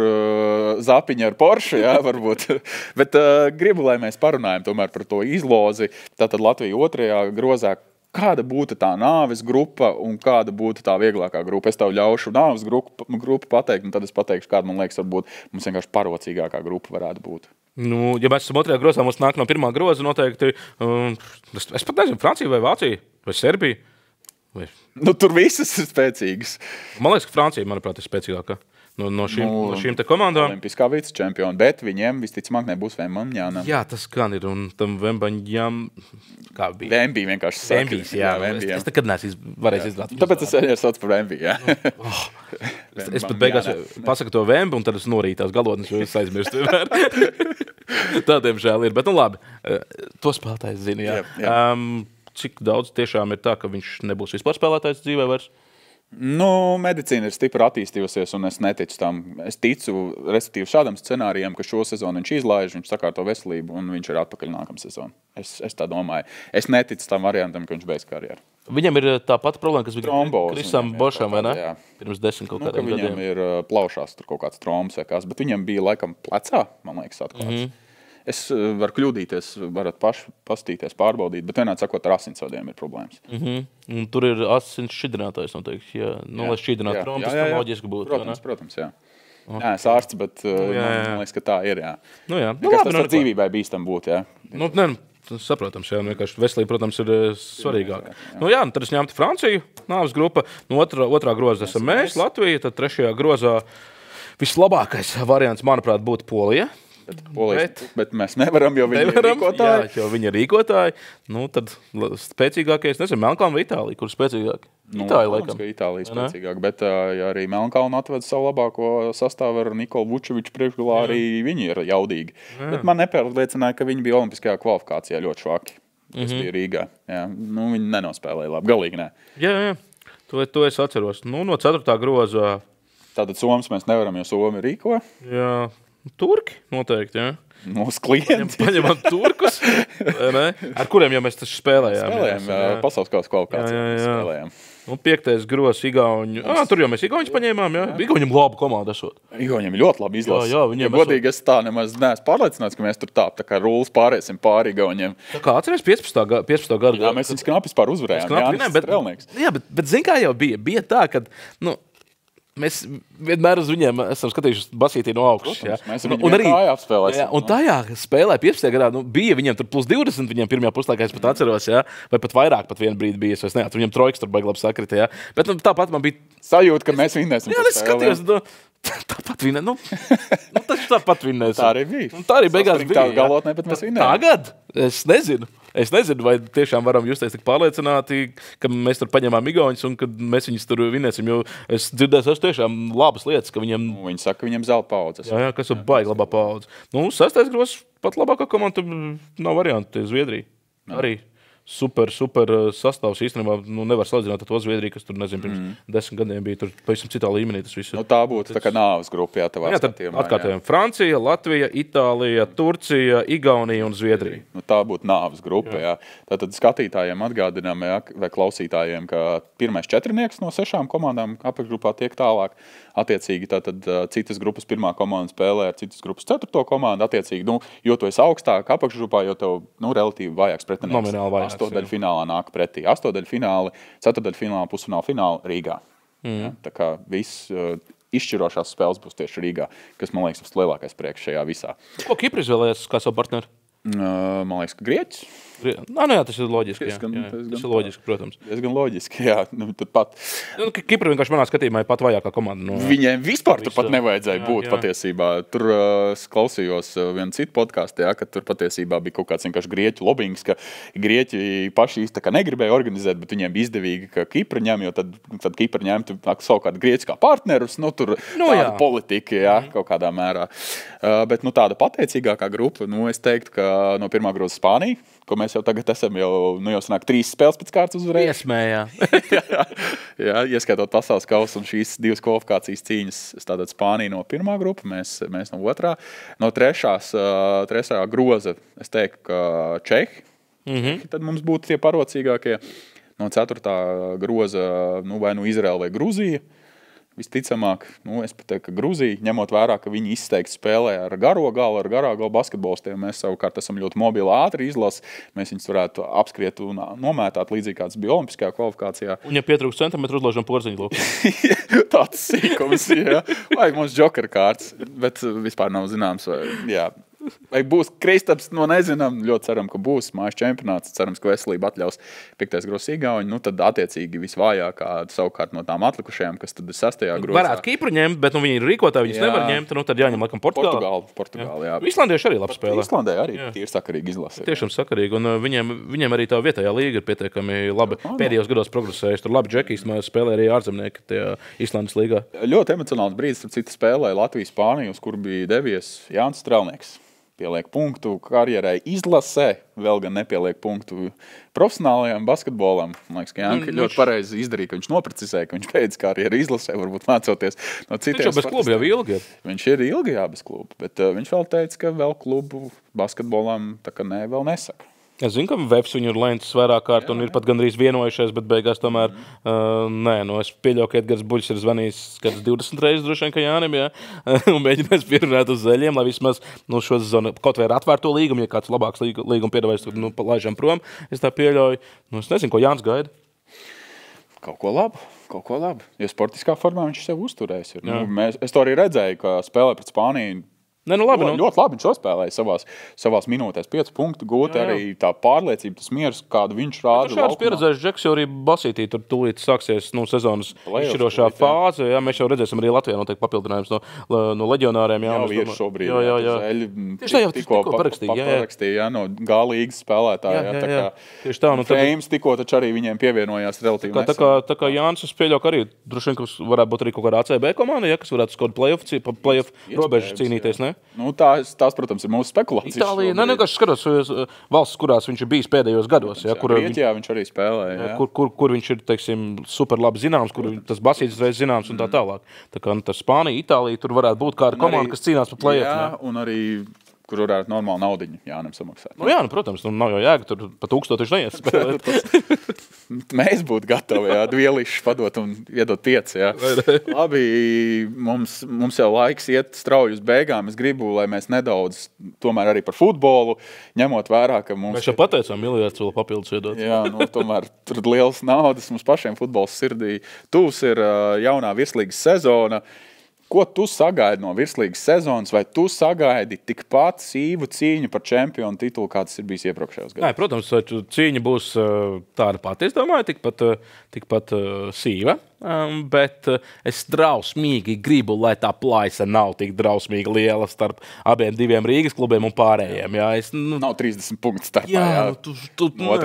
Zapiņa ar Porsche, varbūt. Bet gribu, lai mēs parunājam tomēr par to izlozi. Tātad Latvija 2. grozā. Kāda būtu tā nāves grupa un kāda būtu tā vieglākā grupa? Es tev ļaušu nāves grupu pateikt, un tad es pateikšu, kāda, man liekas, varbūt mums vienkārši parocīgākā grupa varētu būt. Ja mēs esam 2. grozā, mums nāk no 1. groza noteikti, es pat nezinu, Francija vai Vācija vai Serbija. Tur visas ir spēcīgas. Man liekas, ka Francija, manuprāt, ir spēcīgākā. no šīm te komandām. Olimpiskā vicečempiona, bet viņiem visticamāk nebūs Vembaņjāna. Jā, tas gan ir, un tam Vembaņjām, kā bija? Vembi vienkārši saka. Vembijs, jā. Es nekad neesmu varējis izglāt. Tāpēc es arī sauc par Vembi, jā. Es pat beigās pasaku to Vembu, un tad es norītās galotnes, jo es aizmirstu vienmēr. Tādiem žēl ir, bet nu labi. To spēlētājs zina, jā. Cik daudz tiešām ir tā, ka viņš nebūs vispār spēlētājs dzīvē vairs? Nu, medicīna ir stipri attīstījusies, un es neticu tam. Es ticu, respektīvi, šādam scenārijam, ka šo sezonu viņš izlaiž, viņš sakārto veselību, un viņš ir atpakaļ nākamā sezonu. Es tā domāju. Es neticu tam variantam, ka viņš beidz karjeru. Viņam ir tā pati problēma, kas bija Trombos Krisam Bošam, vai ne? Jā. Pirms 10 kaut kādiem gadiem. Viņam ir plaušās tur kaut kāds trombs vai kas, bet viņam bija laikam plecā, man liekas, atklāts. Es varu kļūdīties, varat paši pastīties, pārbaudīt, bet vienādi sakot, ar asinsvadiem ir problēmas. Un tur ir asins šķidrinātājs, noteikti. Jā. Nu, lai šķidrinātu trombus, tas loģiski būtu. Protams, jā. Okay. Jā, es ārsts, bet man liekas, ka tā ir, jā. Nu, jā. Tas ar dzīvībai bīstam būt, jā. Nu, saprotams, jā. Vienkārši veselība, protams, ir svarīgāka. Nu, jā, tad es ņemtu Franciju, nāves grupa. No otrā groza esam mēs, Latvija, tad trešajā grozā vislabākais variants, manuprāt, būtu Polija. Bet mēs nevaram, jo viņi ir rīkotāji. Jā, jo viņi ir rīkotāji. Nu, tad spēcīgākais, nezinu, Melnkalna vai Itālija, kur spēcīgāki? Itālija, laikam. Ka Itālija spēcīgāk, bet ja arī Melnkalna atved savu labāko sastāvu ar Nikolu Vučeviču priekšgalā, arī viņi ir jaudīgi. Bet man nepārliecināja, ka viņi bija olimpiskajā kvalifikācijā ļoti švaki. Tas bija Rīgā. Jā. Nu, viņi nenospēlēja labi, galīgi ne. Jā. To es atceros. Nu, no 4. groza. Tātad Somas mēs nevaram, jo Somi rīko. Jā. Turki noteikti, jā. Mūsu klienti. Paņemam turkus, ne? Ar kuriem jau mēs taču spēlējām. Pasaules kausa kvalifikācijā spēlējām. Nu, 5. grozs Igauņu. Tur jau mēs Igauņus paņēmām, jā. Igauņiem labu komandu esot. Igauņiem ļoti labi izlasa. Jā, viņiem godīgi es tā nemaz neesmu pārliecināts, ka mēs tur tā kā rulles pārēsim pāri Igauņiem. Tā kā atceries 15. gadu. Jā, mēs viņus knapi vispār uzvarējām. Bet zin kā jau bija tā, ka, mēs vienmēr uz viņiem esam skatījušies basītī no augšas. Protams, mēs viņiem kājā apspēlēsim. Un tajā spēlē 15. gadā bija viņiem tur plus 20, viņiem pirmajā puslaikā es pat atceros, jā, vai pat vairāk pat vienu brīdi bija, es neatceros, viņiem trojkas tur baigi labi sakrita, jā. Bet tāpat man bija sajūta, ka mēs vinnēsim. Jā, es skatījos, tāpat vinnēsim. Taču tāpat vinnēsim. Tā arī bija. Tā arī beigās bija. Tā galotnē, bet mēs vinnējām. Tagad? Es nezinu, vai tiešām varam justies tik pārliecināti, ka mēs tur paņemām Igauņus un ka mēs viņus tur vinnēsim, jo es dzirdēju tiešām labas lietas, ka viņiem... Viņi saka, ka viņiem zelta paudzes. Jā, kas ir baigi labā paudze. Nu, 6. grozs pat labākā komanda nav varianti, Zviedrija. Arī super sastāvs īstenībā, nevar salīdzināt ar to Zviedriju, kas tur, nezinu, pirms 10 gadiem bija tur pavisam citā līmenī tas viss. Tā būtu tā kā nāves grupa, jā, tavā skatījumā. Atkārtojam. Francija, Latvija, Itālija, Turcija, Igaunija un Zviedrija. Tā būtu nāves grupa, jā. Tātad skatītājiem atgādinām, jā, vai klausītājiem, ka pirmais 4 no 6 komandām apakšgrupā tiek tālāk. Attiecīgi, tātad citas grupas pirmā komanda spēlē ar citas grupas 4. komandu. Attiecīgi, jo tu esi augstāk apakšgrupā, jo tev, relatīvi vajāks pretinieks. Nomināli vajāks. 8. finālā nāk pretī. 8. fināli, 4. finālā, pusfināla fināla Rīgā. Ja? Tā kā viss izšķirošās spēles būs tieši Rīgā, kas, man liekas, lielākais prieks šajā visā. Ko Kipra izvēlējies kā savu partneri? Man liekas, ka Grieķis. Jā, tas ir loģiski. Tas ir loģiski, protams. Diezgan loģiski, jā. Turpat. Kipra vienkārši manā skatījumā ir pat vajākā komanda. Viņiem vispār turpat nevajadzēja būt patiesībā. Tur klausījos vienu citu podcastu, jā, ka tur patiesībā bija kaut kāds vienkārši grieķu lobbyings, ka grieķi paši īsti tā kā negribēja organizēt, bet viņiem bija izdevīgi, ka Kipra ņem, jo tad Kipra ņemtu savukārt grieķus kā partnerus, tur tāda politika, jā, kaut kādā mērā. Bet tāda pateicīgākā grupa, es teiktu, ka no pirmā groza Spānija, ko mēs jau tagad esam, jau sanāk 3 spēles pēc kārtas uzvarējuši. Iesmējā. jā, ieskaitot pasaules kausu un šīs 2 kvalifikācijas cīņas, tātad Spānija no pirmā grupa, mēs no otrā. No trešā groza, es teiktu, ka Čehi, tad mums būtu tie parocīgākie. No 4. groza, vai Izraela vai Gruzija. Visticamāk, es pat teiktu, ka Gruzija, ņemot vērā, ka viņi izteikti spēlē ar garā galu basketbolistiem, mēs savukārt esam ļoti mobili ātri izlasi, mēs viņus varētu apskriet un nomētāt līdzīgi, kāds bija olimpiskajā kvalifikācijā. Un ja pietrūks centimetru, uzlaižam porziņu lūk. Tāds sīkums, jā. Vajag mums džokera kārts, bet vispār nav zināms, vai, jā. Vai būs Kristaps, nezinām. Ļoti ceram, ka būs mājas čempionāts. Cerams, ka veselība atļaus 5. grozs Igauņi. Tad attiecīgi visvājākā savukārt no tām atlikušajām, kas tad ir 6. grozā. Varētu Kipru ņemt, bet viņi ir rīkotāji, viņus nevar ņemt. Tad jāņem laikam Portugāli, jā. Islandieši arī labi spēlē. Islandē arī ir sakarīgi izlase. Tiešām sakarīgi. Un viņiem arī tā vietējā līga ir pietiekami labi. Pēdējos gados progresējuši. Tur labi džekīs spēlē arī ārzemnieki tajā Islandes līgā. Ļoti emocionāls brīdis, tur cita spēlē Latvijas-Spāniju, uz kur bija devies Jānis Strelnieks. Pieliek punktu karjerai izlasē, vēl gan nepieliek punktu profesionālajam basketbolam. Man liekas, ka Jānis ļoti pareizi izdarīja, ka viņš noprecizēja, ka viņš beidz karjeru izlasē, varbūt mācoties no citiem. Viņš jau bez kluba jau ilgi. Viņš ir ilgi bez kluba, bet viņš vēl teica, ka vēl klubu basketbolam tā kā vēl nesaka. Es zinu, ka Vebs viņu ir lēncis vairāk kārt un ir pat gandrīz vienojušies, bet beigās tomēr es pieļauju, ka Edgars Buļs ir zvanījis 20 reizes droši vien, ka Jānim, un mēģinājis pierunāt uz zeļiem, lai vismaz šo sezonu kaut vai ar atvērto līgumu, ja kāds labāks līgumu piedāvājas, tad laižam prom. Es tā pieļauju. Es nezinu, ko Jānis gaida. Kaut ko labu. Ja sportiskā formā viņš sev uzturēs. Es to arī redzēju, ka spēlē pret Spāniju. Labi, ļoti labi viņš uzspēlēja savās minūtēs 5 punktu gūt, arī tā pārliecība, tas miers, kādu viņš rāda. Šāds pieredzējis Džeks jau arī basītī, tur tūlīt sāksies sezonas izšķirošā fāze. Jā, mēs jau redzēsim arī Latvijā noteikti papildinājums no leģionāriem. Jā, ir šobrīd. Tieši tā jau tikko parakstīja, no G līgas spēlētāja. Tieši tā. Frames tikko taču arī viņiem pievienojās relatīvi nesen. Tā kā Jānis, es pieļauju, ka arī droši vien, ka varētu būt arī kaut kāda ACB komanda, kas varētu kaut kādu playoff robežu cīnīties, ne? Tās, protams, ir mūsu spekulācijas. Itālija, vienkārši skatos valsts, kurās viņš ir bijis pēdējos gados. Grieķijā viņš arī spēlēja. Kur viņš ir, teiksim, super labi zināms, kur tas basīts reiz zināms un tā tālāk. Tā kā tas Spānija, Itālija, tur varētu būt kāda komanda, kas cīnās par play-off. Jā, un arī kur varētu normāli naudiņu Jānim samaksāt. Protams, nav jau jēga, tur pa 1000 viņš neies spēlēt. Mēs būtu gatavi, duelišus padot un iedot 5, Labi, mums jau laiks iet strauji uz beigām. Es gribu, lai mēs nedaudz, tomēr arī par futbolu, ņemot vērā, ka mums... Mēs jau pateicām, miljards vēl papildus iedot. Jā, tomēr tur liels naudas mums pašiem futbols sirdī. Tūs ir jaunā virslīgas sezona. Ko tu sagaidi no virslīgas sezonas, vai tu sagaidi tikpat sīvu cīņu par čempionu titulu, kāds ir bijis iepriekšējos gados? Nē, protams, cīņa būs tāda pati, es domāju, tikpat sīva. Bet es drausmīgi gribu, lai tā plaisa nav tik drausmīgi liela starp abiem diviem Rīgas klubiem un pārējiem. Jā, nav 30 punktu starpā.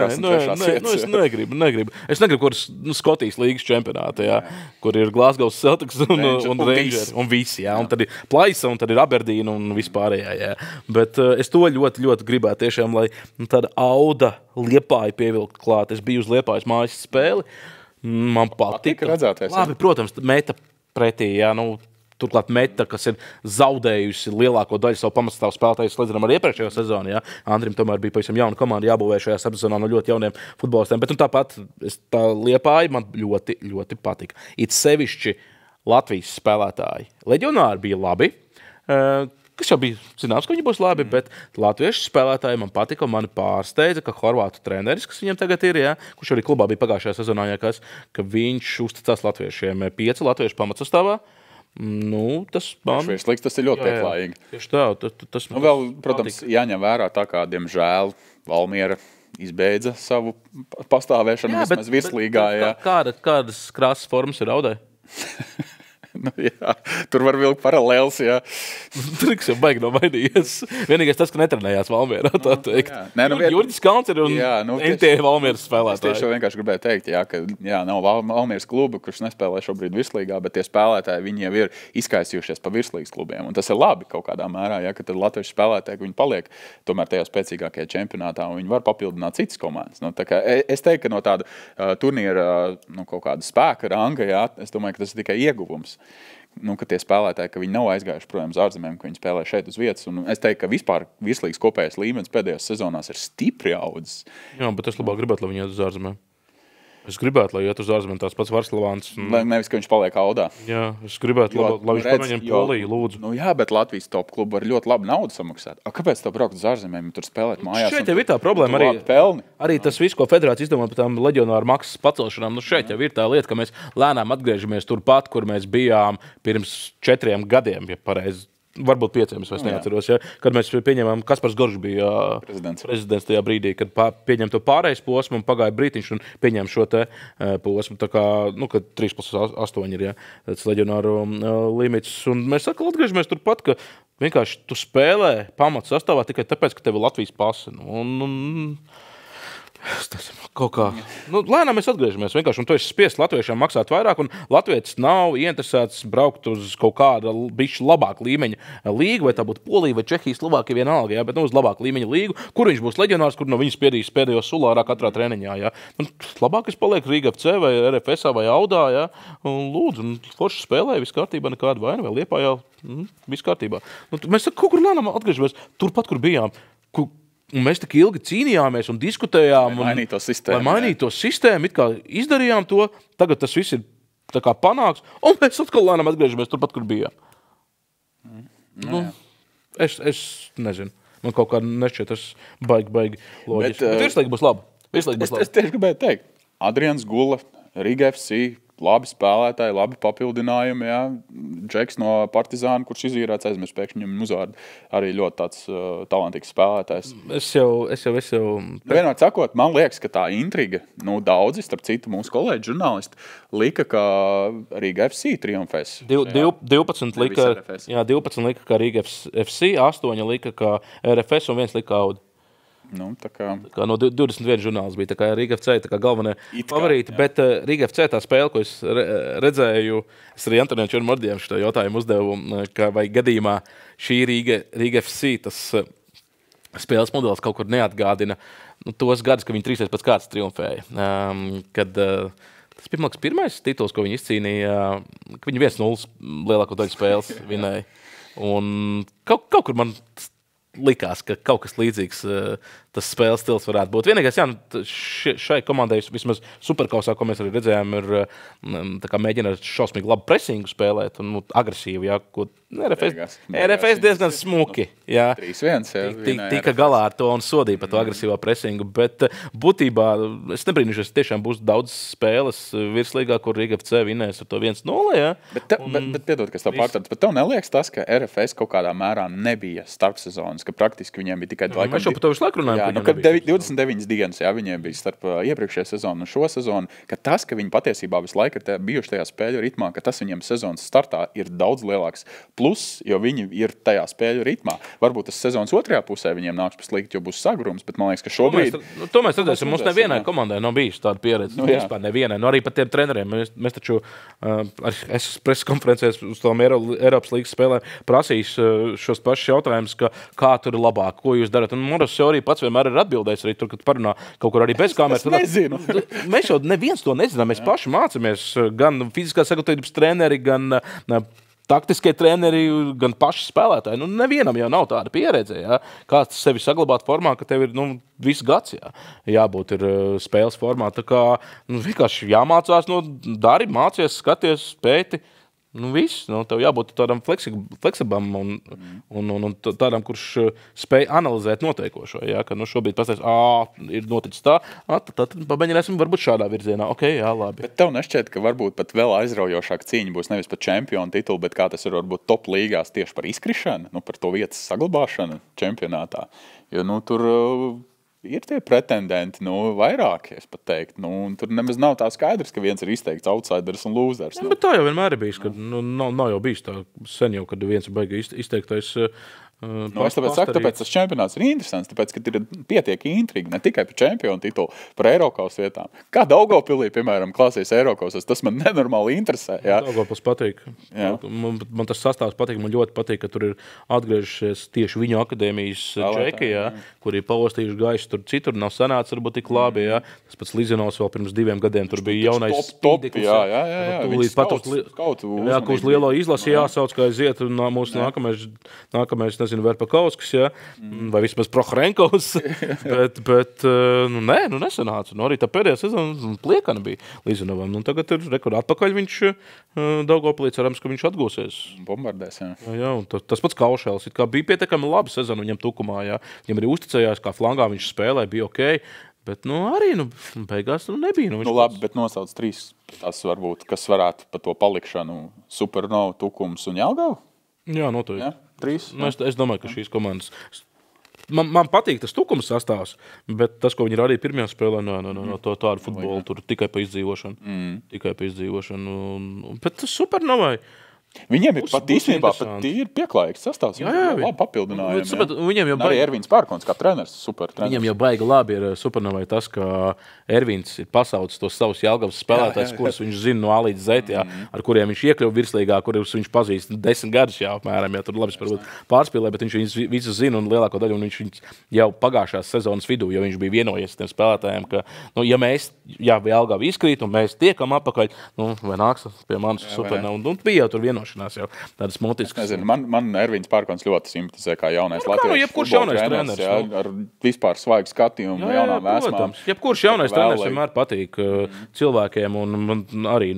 Es negribu. Es negribu, kur Skotijas līgas čempionāta, kur ir Glasgow Celtics un Rangers un visi. Un tad ir plaisa, un tad ir Aberdeen un vispārējā. Bet es to ļoti, ļoti gribētu tiešām, lai tāda Auda Liepāja pievilkt klāt. Es biju uz Liepājas mājas spēli. Man patika. Labi, protams, meta pretī, turklāt meta, kas ir zaudējusi lielāko daļu savu pamatstāvu spēlētāju slēdzinām ar iepriekšējo sezonu. Andrim tomēr bija pavisam jauna komanda jābūvē šajā sezonā no ļoti jauniem futbolistiem. Bet tāpat tā Liepāja man ļoti, ļoti patika. It sevišķi Latvijas spēlētāji. Leģionāri bija labi. Kas jau bija zināms, ka viņi būs labi, bet latviešu spēlētāji man patika un mani pārsteidza, ka horvātu treneris, kas viņam tagad ir, kurš arī klubā bija pagājušajā sezonā, ka viņš uzticās latviešiem 5 latviešu pamatsastāvā. Tas ir ļoti pieklājīgi. Tieši tā. Tas vēl, protams, jāņem vērā tā kā, diemžēl, Valmiera izbeidza savu pastāvēšanu vismaz virslīgā. Kādas krāsas formas ir Audai? Tur var vilkt paralēls, Triks jau baigi nomainījies. Vienīgais tas, ka netrenējās Valmierā, tā teikt. Jurģis Kalns ir un NT Valmieras spēlētāji. Es tieši vienkārši gribēju teikt, ka nav Valmieras kluba, kurš nespēlē šobrīd virslīgā, bet tie spēlētāji, viņi jau ir izkaisījušies pa virslīgas klubiem. Un tas ir labi kaut kādā mērā, ka tad latviešu spēlētāji, viņi paliek tomēr tajā spēcīgākajā čempionātā un viņi var papildināt citas komandas. Es teiktu, ka no tāda turnīra kaut kāda spēka ranga, es domāju, ka tas ir tikai ieguvums. Ka tie spēlētāji, ka viņi nav aizgājuši projām uz ārzemēm, ka viņi spēlē šeit uz vietas. Un es teiktu, ka vispār virslīgas kopējais līmenis pēdējās sezonās ir stipri audzis. Jā, bet es labāk gribētu, lai viņi iet uz ārzemēm. Es gribētu, lai iet uz ārzemēm tās pats Varslavāns. Nevis, ka viņš paliek Audā. Jā, es gribētu, lai viņš paņem Poliju, lūdzu. Bet Latvijas top klubu var ļoti labi naudu samaksāt. Kāpēc tev braukt uz ārzemēm, tur spēlēt mājās? Šeit jau ir tā problēma arī tas viss, ko federācija izdomā par tām leģionāru maksas pacelšanām. Šeit jau ir tā lieta, ka mēs lēnām atgriežamies turpat, kur mēs bijām pirms 4 gadiem, ja pareizi varbūt 5, es vairs neatceros, ja, kad mēs pieņemām, Kaspars Goržs bija prezidents tajā brīdī, kad pieņem to pārējais posmu un pagāja brītiņš un pieņem šo te posmu, tā kā, kad 3+8 ir, ja, tāds leģionāru limits. Un mēs atkal atgriežamies turpat, ka vienkārši tu spēlē pamats sastāvā tikai tāpēc, ka tev ir Latvijas pase. Kaut kā, lēnām mēs atgriežamies vienkārši, un tu esi spiests latviešiem maksāt vairāk, un latvietis nav ieinteresēts braukt uz kaut kāda bišķi labāka līmeņa līgu, vai tā būtu Polija vai Čehija, Slovākija vienalga, ja, bet uz labāka līmeņa līgu, kur viņš būs leģionārs, kur no viņas spiedīs pēdējo sulārā katrā treniņā. Ja. Labākais paliek Rīga FC vai RFS vai Audā, ja, un lūdzu, un forši spēlē, viss kārtībā, nekāda vaina, vai Liepājā, viss kārtībā. Mēs kaut kur lēnām atgriežamies turpat, kur bijām. Un mēs tik ilgi cīnījāmies un diskutējām, lai mainītu to sistēmu, it kā izdarījām to, tagad tas viss ir tā kā panāks, un mēs atkal lēnām atgriežamies turpat, kur bijām. Es nezinu, man kaut kā nešķiet, tas baigi loģiski. Bet virslīgi būs labi. Es tieši gribēju teikt, Adrians Gula, Riga FC, labi spēlētāji, labi papildinājumi, jā. Džeks no Partizāna, kurš izīrāts aizmirst pēkšņi viņam uzvārdu, arī ļoti tāds talantīgs spēlētājs. Es jau... Vienmēr sakot, man liekas, ka tā intriga, daudzi, starp citu mūsu kolēģi žurnālisti, lika, ka Riga FC triumfēs. 12 lika, ka Riga FC, 8 lika, ka RFS un 1 lika Audi. Tā kā no 21 žurnāls bija, tā kā Riga FC tā kā galvenie favorīti, bet Riga FC tā spēle, ko es redzēju, es arī Antonijam Čermordijam šo jautājumu uzdevu, ka vai gadījumā šī Riga FC tas spēles modelis kaut kur neatgādina tos gadus, ka viņi 3 pēc kārtas triumfēja. Kad tas bija, pirmais tituls, ko viņi izcīnīja, ka viņi 1-0 lielāko daļu spēles vinēja. Un kaut kur man likās, ka kaut kas līdzīgs tas spēles stils varētu būt. Vienīgais, šai komandai vismaz superkausā, ko mēs arī redzējām, ir tā kā mēģina šausmīgi labu presingu spēlēt un agresīvu, jā, ko RFS diezgan smuki, jā. 3-1, tika galā ar to un sodīja par to agresīvā presingu, bet būtībā es nebrīnušies, tiešām būs daudz spēles virslīgā, kur Riga FC vinēs ar to 1-0, jā. Bet piedod, kas tev pārtārts, bet tev neliekas tas, ka RFS kaut kādā mērā nebija starpsezonas, ka praktiski viņiem bija tikai mēs jau par to visu laiku runājam. Kad 29 dienas, viņiem bija starp iepriekšējā sezonu un šo sezonu, ka tas, ka viņi patiesībā visu laiku ir bijuši tajā spēļu ritmā, ka tas viņiem sezonas startā ir daudz lielāks plus, jo viņi ir tajā spēļu ritmā. Varbūt tas sezonas otrajā pusē viņiem nāks paslikt, jo būs sagrums, bet man liekas, ka šobrīd... To mēs redzēsim, mums nevienai komandai nav bijis tāda pieredze. Vispār nevienai, arī pat tiem treneriem. Mēs taču, es preses konferencēs uz tām Eiropas līgas spēlēm prasījis šos pašus jautājumus, ka kā tur ir labāk, ko jūs darat. Un Moros jau arī pats vienmēr ir atbildējis arī tur, kad parunā kaut kur arī bez kameras. Es nezinu. Mēs jau neviens to nezinām. Mēs paši mācāmies gan fiziskās sagatavības treneri, gan taktiskie treneri, gan paši spēlētāji. Nevienam jau nav tāda pieredze, jā. Kā sevi saglabāt formā, ka tev ir visu gads, jā. Jābūt ir spēles formā. Tā kā vienkārši jāmācās, dari, mācies, skaties, pēti. Viss, tev jābūt tādam fleksibam un tādam, kurš spēj analizēt notiekošo. Ja? Ka šobrīd pastāst, ir noticis tā, tad pamēģināsim varbūt šādā virzienā. Ok, jā, labi. Bet tev nešķiet, ka varbūt pat vēl aizraujošāk cīņa būs nevis par čempionu titulu, bet kā tas ir varbūt top līgās tieši par izkrišanu, par to vietas saglabāšanu čempionātā. Jo tur... ir tie pretendenti, vairāk, es pat teiktu. Tur nemaz nav tā skaidrs, ka viens ir izteikts outsiders un losers. Bet tā jau vienmēr ir bijis, ka nav jau bijis tā sen jau, kad viens ir baigi izteiktais es tāpēc tas čempionāts ir interesants, tāpēc, ka ir pietiek intriga ne tikai par čempionu titulu, par Eirokaus vietām. Kā Daugavpilī, piemēram, klāsies Eirokausas, tas man nenormāli interesē. Jā. Daugavpils patīk. Man tas sastāvs patīk, man ļoti patīk, ka tur ir atgriežušies tieši viņu akadēmijas džeki, kur ir paostījuši gaisu, tur citur nav sanācis, varbūt tik labi. Jā. Tas pats Lizinovs vēl pirms 2 gadiem, tur bija jaunais spīdeklis. Viņš skautu uz lielo izlasi jāsauc, kā aiziet, un mūsu nākamais Verpakovskis, vai vismaz Prohorenkovs, bet nesanāca. Arī tā pēdējā sezona pliekana bija Lizinovam. Tagad ir atpakaļ viņš Daugavpilī, cerams, ka viņš atgūsies. Bombardēs, jā. Un tas pats Kaušēls. It kā bija pietiekami laba sezona viņam tukumā, jā. Viņam arī uzticējās, kā flangā viņš spēlē, bija ok. Bet arī beigās nebija. Labi, bet nosauc 3, tas varbūt, kas varētu par to palikšanu Supernova, Tukums un Jelgava? Jā, noteikti. Ja? 3. Es domāju, ka šīs komandas... Man patīk tas tukums sastāvs, bet tas, ko viņi radīja pirmajā spēlē, no tādu futbolu, tur tikai pa izdzīvošanu. Tikai pa izdzīvošanu. Bet tas super novai. Viņiem ir pat īstenībā ir pieklājīgs sastāvs. Jā, labi papildinājumi. Viņiem jau arī Ervīns Pērkons, kā treneris, super treneris. Viņiem jau baigi labi ir supernovai tas, ka Ervīns ir pasaucis tos savus Jelgavas spēlētājus, kurus viņš zina no A līdz Z, ar kuriem viņš iekļuva virslīgā, kurus viņš pazīst 10 gadus jau apmēram. Tur labi pārspīlē, bet viņš viņus visus zina un lielāko daļu viņš jau pagājušās sezonas vidū, jo viņš bija vienojies tiem spēlētājiem, ka, ja mēs, Jelgava izkrīt un mēs tiekam apakaļ, vai nāks pie manis supernovai. Un bija jau tur vienošanās jau tādas mutiskas. Nezinu, man Ervīns Pērkons ļoti simpatizē kā jaunais latviešu futbola treneris. Ar vispār svaigu skatījumu, jaunām vēsmām. Jebkurš jaunais treneris vienmēr patīk cilvēkiem un arī,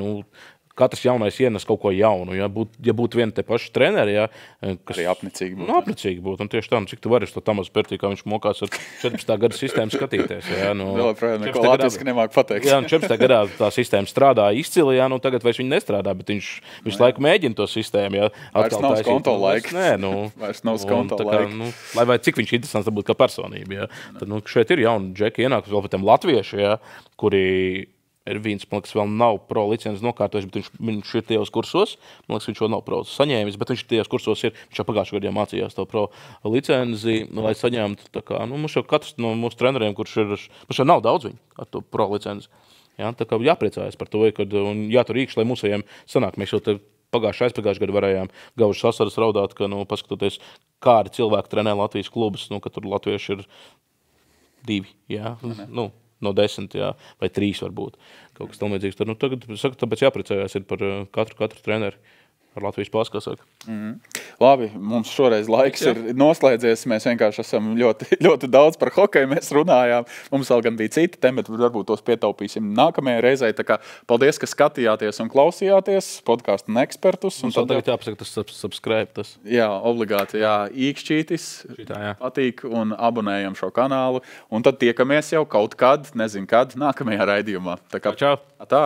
katrs jaunais ienes kaut ko jaunu. Ja būtu viena te paša treneri, kas arī apnicīgi būtu. Apnicīgi būtu. Un tieši tā, cik tu vari uz to Tamas Pertī, kā viņš mokās ar 14. gada sistēmu skatīties. Vēl neko latviski nemāk pateikt. Jā, 14. gadā tā sistēma strādāja izcili, tagad vairs viņi nestrādā, bet viņš visu laiku mēģina to sistēmu. Vairs nav skonto laika. Vairs nav skonto laika. Lai vai cik viņš interesants būtu kā personība. Tad šeit ir jauni džeki ienākus vēl pēc tiem latvieši, kuri... Ervīns, man liekas, vēl nav pro licences nokārtojis, bet viņš ir tajos kursos. Man liekas, viņš vēl nav pro saņēmis, bet viņš tajos kursos ir. Viņš jau pagājušajā gadā mācījās to pro licenci, lai saņemtu. Mums jau katrs no mūsu treneriem, mums jau nav daudz viņu ar to pro licenci. Tā kā jāpriecājas par to, un jātur īkšķi, lai mūsējiem sanāk. Mēs jau te aizpagājušajā gadā varējām gaužas asaras raudāt, ka, paskatoties, kādi cilvēki trenē Latvijas klubus, ka tur latvieši ir 2, no 10, vai 3 varbūt. Kaut kas tam līdzīgs. Tagad, tāpēc jāpriecājās ir par katru treneri ar Latvijas pās, kā saka. Labi, mums šoreiz laiks ir noslēdzies. Mēs vienkārši esam ļoti, ļoti daudz par hokeju mēs runājām. Mums vēl gan bija citi temi, bet varbūt tos pietaupīsim nākamajai reizei. Tā kā paldies, ka skatījāties un klausījāties podcastu un ekspertus. Un tagad jāpasaka tas subscribe. Tas. Jā, obligāti, īkšķītis. Patīk un abonējam šo kanālu. Un tad tiekamies jau kaut kad, nezinu kad, nākamajā raidījumā. Tā kā, čau. Tā.